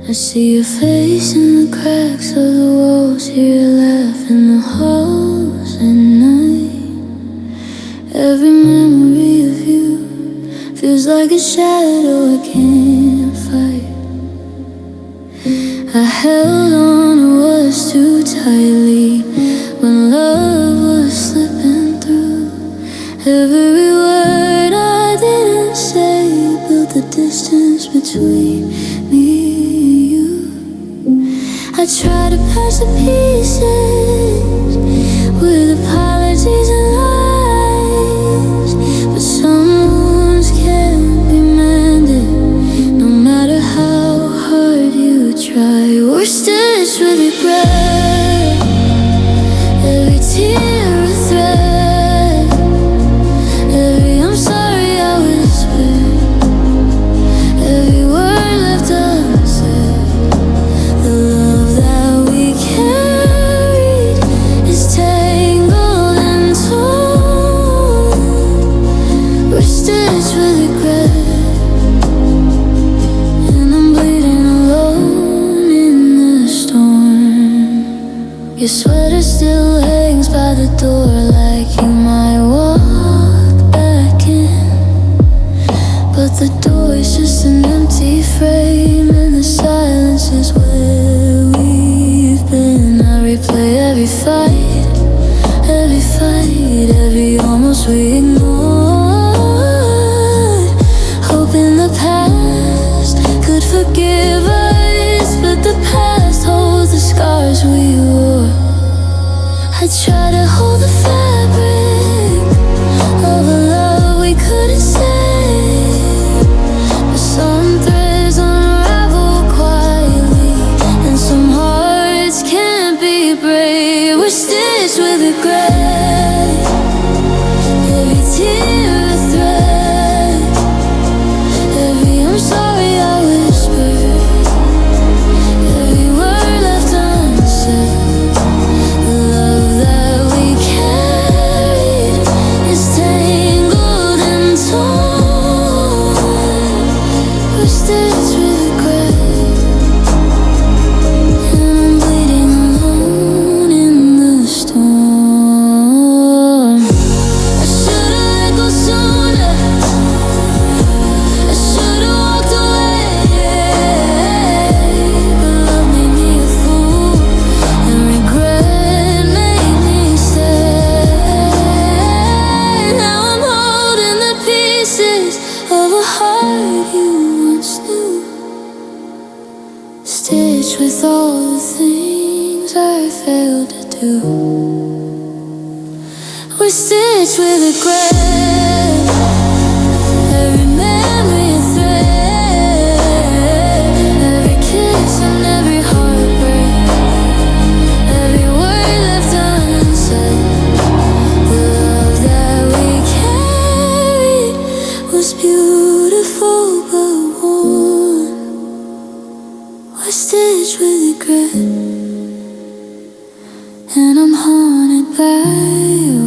I see your face in the cracks of the walls, hear your laugh in the halls at night. Every memory of you feels like a shadow I can't fight. I held on, it was too tightly when love was slipping through. Every word I didn't say built the distance between me and you. I tried to patch the pieces with apologies and lies, but some wounds can't be mended, no matter how hard you try. We're stitched with regret, every tear a thread, every I'm sorry I whispered, every word left unsaid. The love that we carried is tangled and torn. We're stitched with regret, and I'm bleeding alone in the storm. Your sweater still hangs by the door like you might walk back in, but the door is just an empty frame, and the silence is where we've been. I replay every fight, every almost we ignored, hoping the past could forgive us, but the past holds the scars we wore. I try to hold the fabric of a love we couldn't save, but some threads unravel quietly, and some hearts can't be brave. We're stitched with regret, every tear a thread, every I'm sorry I whispered, every word left unsaid. The love that we carried is tangled and torn. We're stitched with regret, and I'm bleeding alone in the storm. I should've let go sooner, I should've walked away, but love made me a fool, and regret made me stay. Now I'm holding the pieces of a heart you once knew, stitched with all the things I failed to do. We're stitched with regret, every memory a thread, every kiss and every heartbreak, every word left unsaid. The love that we carried was beautiful but worn. We're stitched with regret, and I'm haunted by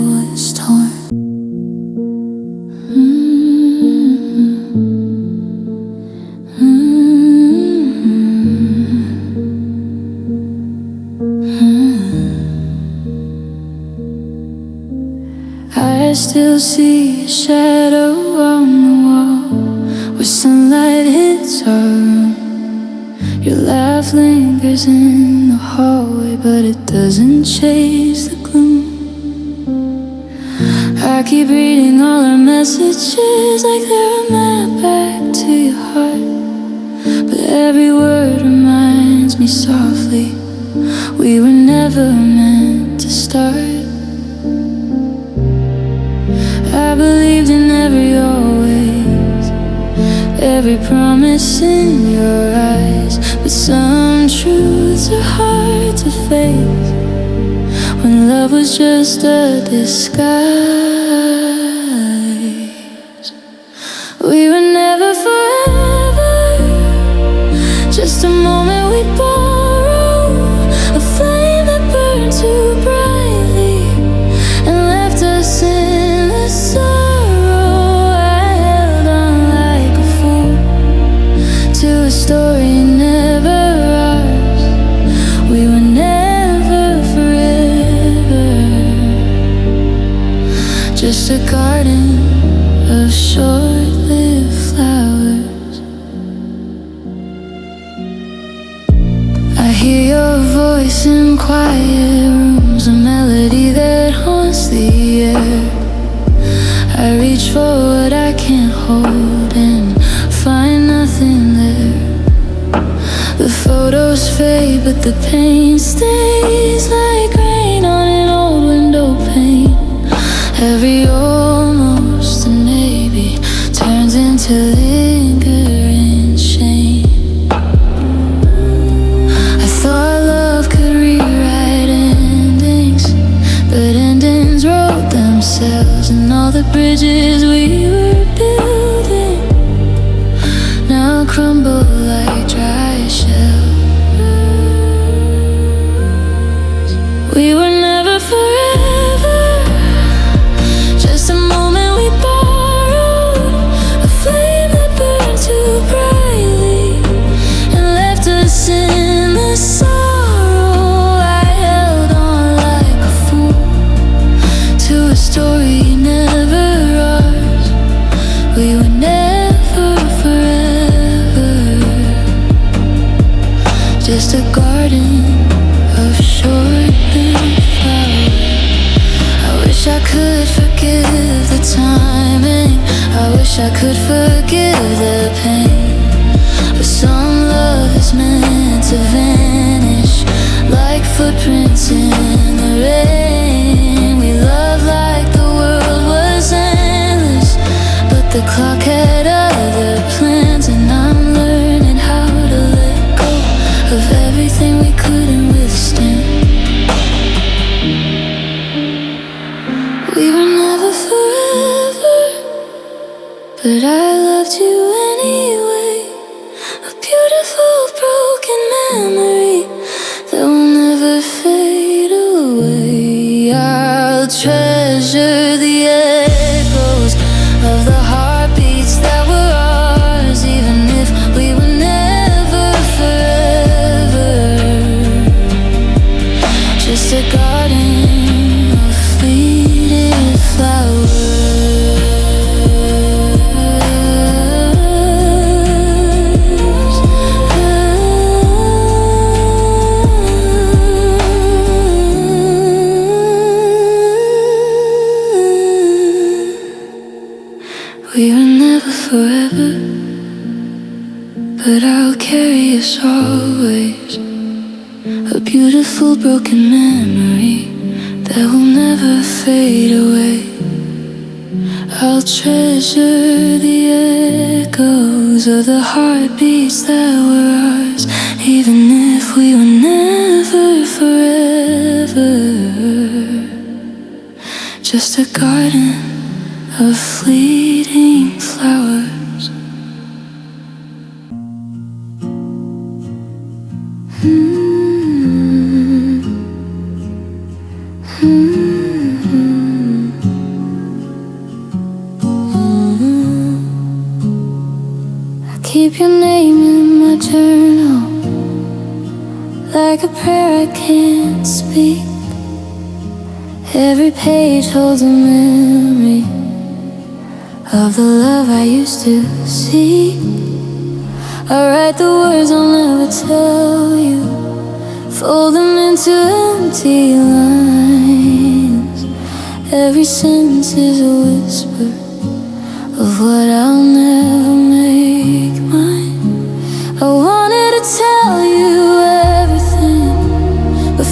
what's torn. I still see a shadow on the wall where sunlight hits our room. Your laugh lingers in the hallway, but it doesn't chase the gloom. I keep reading all our messages like they're a map back to your heart, but every word reminds me softly we were never meant to start. I believed in every always, every promise in your eyes. But some truths are hard to face when love was just a disguise. We were never forever, just a moment we borrowed, a flame that burned too brightly and left us in the sorrow. I held on like a fool to a story never ours. We were never forever, just a garden of short-lived flowers. I hear your voice in quiet rooms, a melody that haunts the air. I reach for what I can't hold and find nothing there. The photos fade, but the pain stays like rain on an old window pane. Every almost and maybe turns into lingering shame. I thought love could rewrite endings, but endings wrote themselves, and all the bridges we were building now crumble like dry shells. We were never forever, just a moment we borrowed, a flame that burned too brightly and left us in the sorrow. I held on like a fool to a story never ours. We were never forever, just a garden of short-lived flowers. I wish I could forgive the timing, I wish I could forgive the pain. But some love is meant to vanish like footprints in the rain. We loved like the world was endless, but the clock had other plans. And I'm learning how to let go of everything we couldn't withstand. We were never forever, but I loved you anyway. A beautiful broken memory that will never fade away. I'll treasure the echoes of the heartbeats that were ours, even if we were never forever. Just a garden of fleeting flowers. We were never forever, but I'll carry us always. A beautiful broken memory that will never fade away. I'll treasure the echoes of the heartbeats that were ours, even if we were never forever. Just a garden of fleeting flowers. I keep your name in my journal like a prayer I can't speak. Every page holds a memory of the love I used to see. I write the words I'll never tell you, fold them into empty lines. Every sentence is a whisper of what I'll never make mine. I wanted to tell you everything, but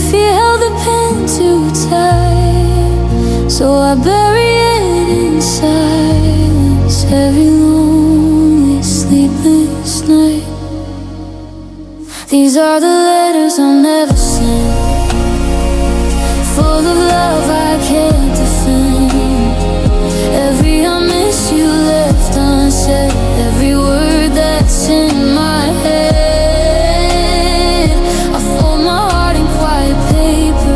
too tight, so I bury it in silence every lonely, sleepless night. These are the letters I'll never send, full of love I can't defend. Every I miss you left unsaid, every word that's in my head. I fold my heart in quiet paper,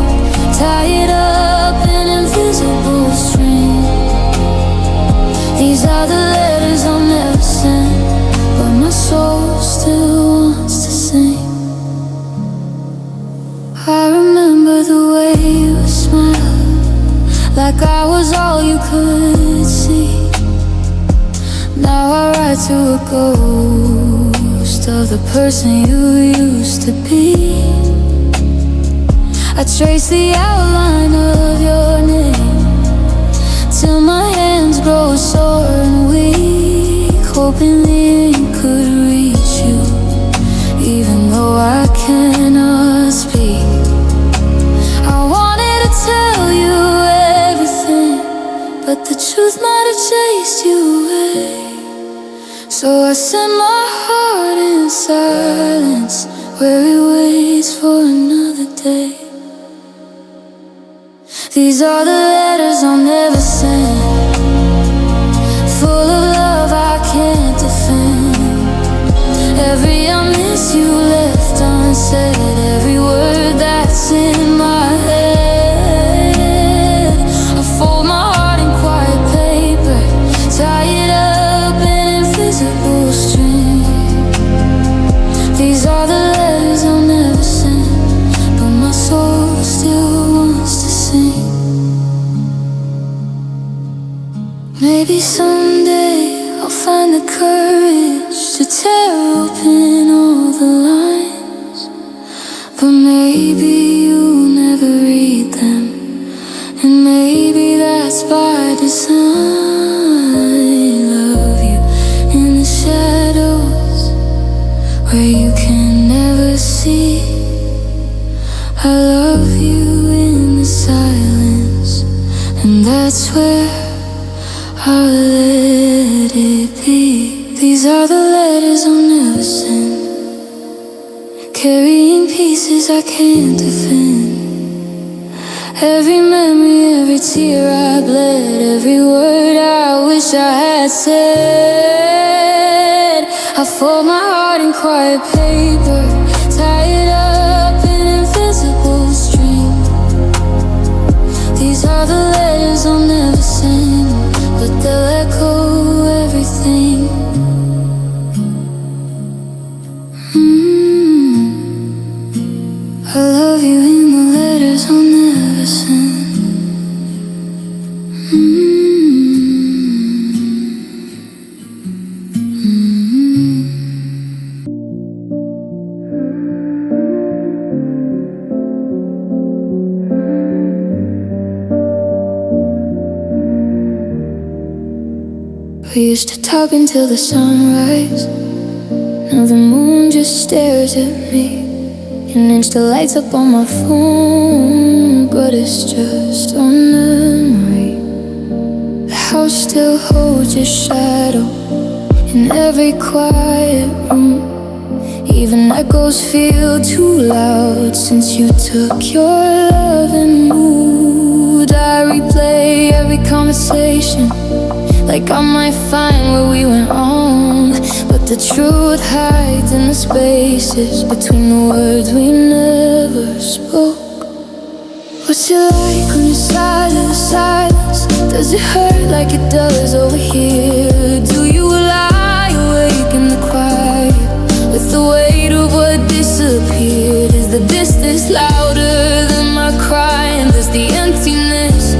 tie it up in invisible string. These are the letters I'll never send, but my soul still wants to sing. I remember the way you smiled, like I was all you could see. Now I write to a ghost of the person you used to be. I trace the outline of your name till my hands grow sore and weak, hoping the ink could reach you, even though I cannot speak. I wanted to tell you everything, but the truth might have chased you away. So I send my heart in silence, where it waits for another day. These are the letters I'll never send, full of love I can't defend. Every I miss you left unsaid, every word that's in my head. I fold my heart in quiet paper, tie it up in invisible string. These are the letters I'll never send, but my soul still wants to sing. Maybe someday I'll find the courage to tear open all the lines, but maybe you'll never read them, and maybe that's by design. Love you in the shadows, where you can never see. I love you in the silence, and that's where I'll let it be. These are the letters I'll never send, carrying pieces I can't defend. Every memory, every tear I bled, every word I wish I had said. I fold my heart in quiet paper, tie it up in invisible string. These are the letters I'll never send, but they'll echo everything. I love you in the letters I'll never send. We used to talk until the sunrise. Now the moon just stares at me, and Insta lights up on my phone, but it's just a memory. The house still holds your shadow in every quiet room. Even echoes feel too loud since you took your love and moved. I replay every conversation, like I might find where we went wrong, but the truth hides in the spaces between the words we never spoke. What's it like on your side of the silence? Does it hurt like it does over here? Do you lie awake in the quiet with the weight of what disappeared? Is the distance louder than my crying? Does the emptiness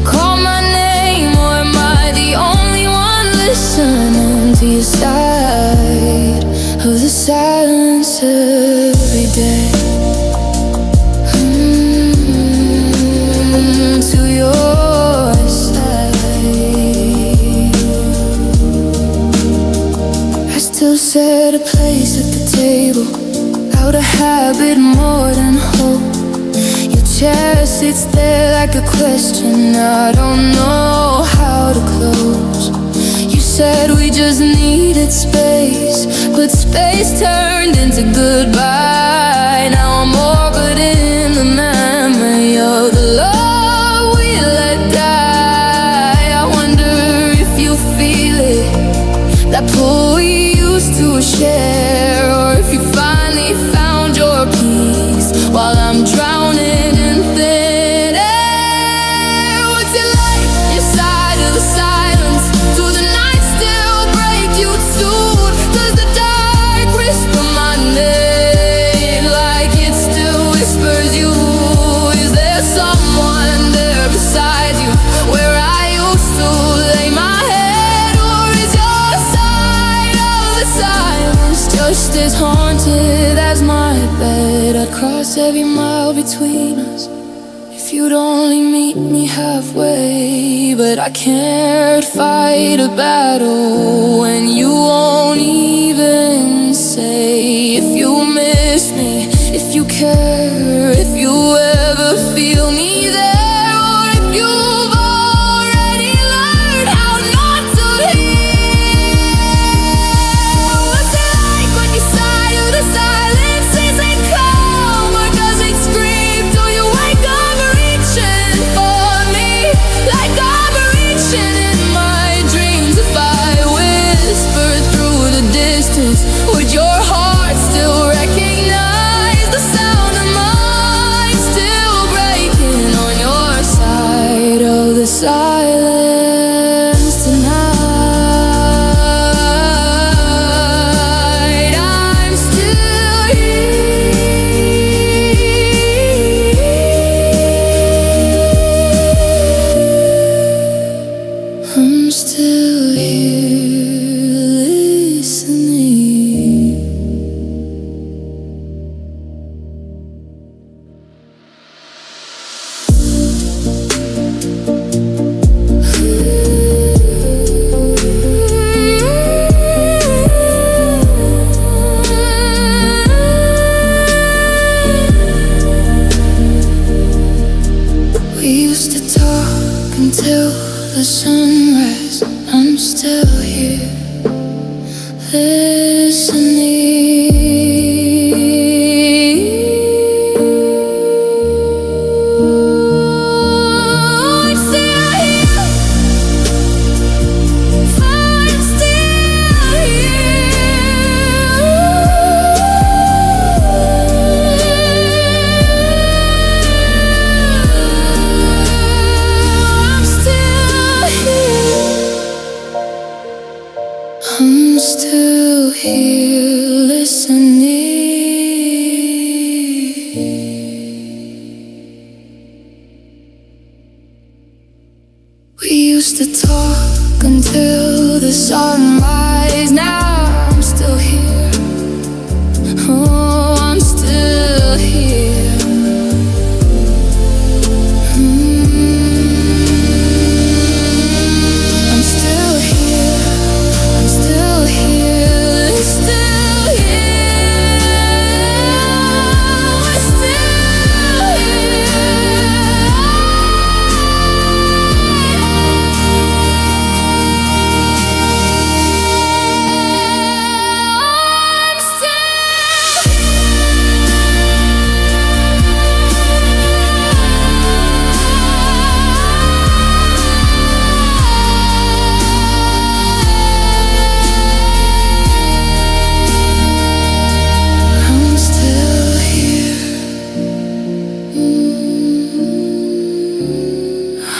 call my name, or am I the only one listening to your side of the silence every day? To your side, I still set a place at the table, out of habit more than hope. You chair sits there like a question I don't know how to close. You said we just needed space, but space turned into goodbye. Now I'm orbiting the memory of the love we let die. I wonder if you feel it, that pull we used to share, or if you finally found your peace while I'm drowning in thin air. What's it like your side of the silence? Do the night still break you too? Does the dark whisper my name like it still whispers you? Is there someone there beside you where I used to lay my head? Or is your side of the silence just as haunted as my bed? I'd cross every mile between us if you'd only meet me halfway. But I can't fight a battle when you won't even say if you miss me, if you care, if you ever feel me there, or if you've already learned how not to hear. What's it like when your side of the silence isn't calm, or does it scream? Do you wake up reaching for me like I'm reaching in my dreams? If I whispered through the distance, would your heart still recognize the sound of mine still breaking on your side of the silence tonight? I'm still here. I'm still here listening. We used to talk until the sunrise. I'm still here listening. I'm still here. I'm still here listening. We used to talk until the sunrise. Now I'm still here. Oh, I'm still here. I'm still here. I'm still here. Still here. We're still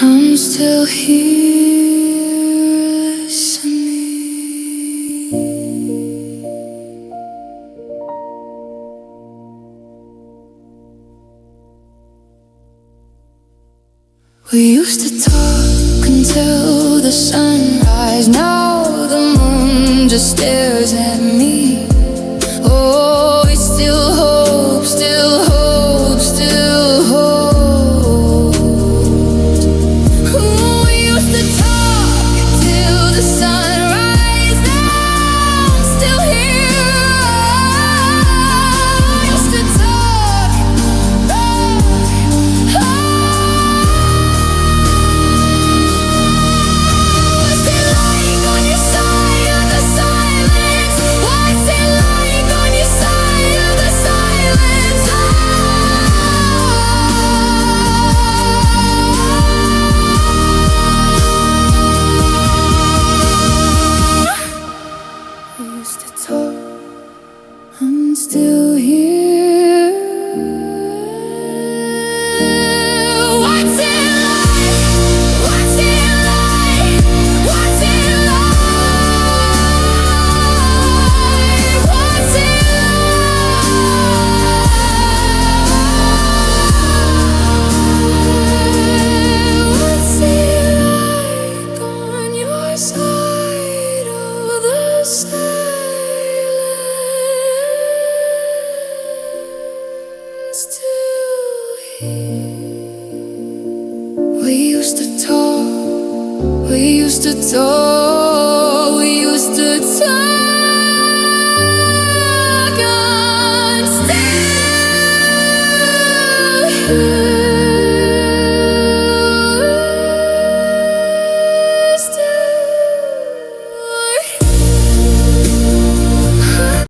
I'm still here listening. We used to talk until the sunrise. Now the moon just stares at me. Oh, we still hope, still hope, still hope. We used to talk till the sunrise. Now I'm still here. We used to talk. We used to talk, we used to talk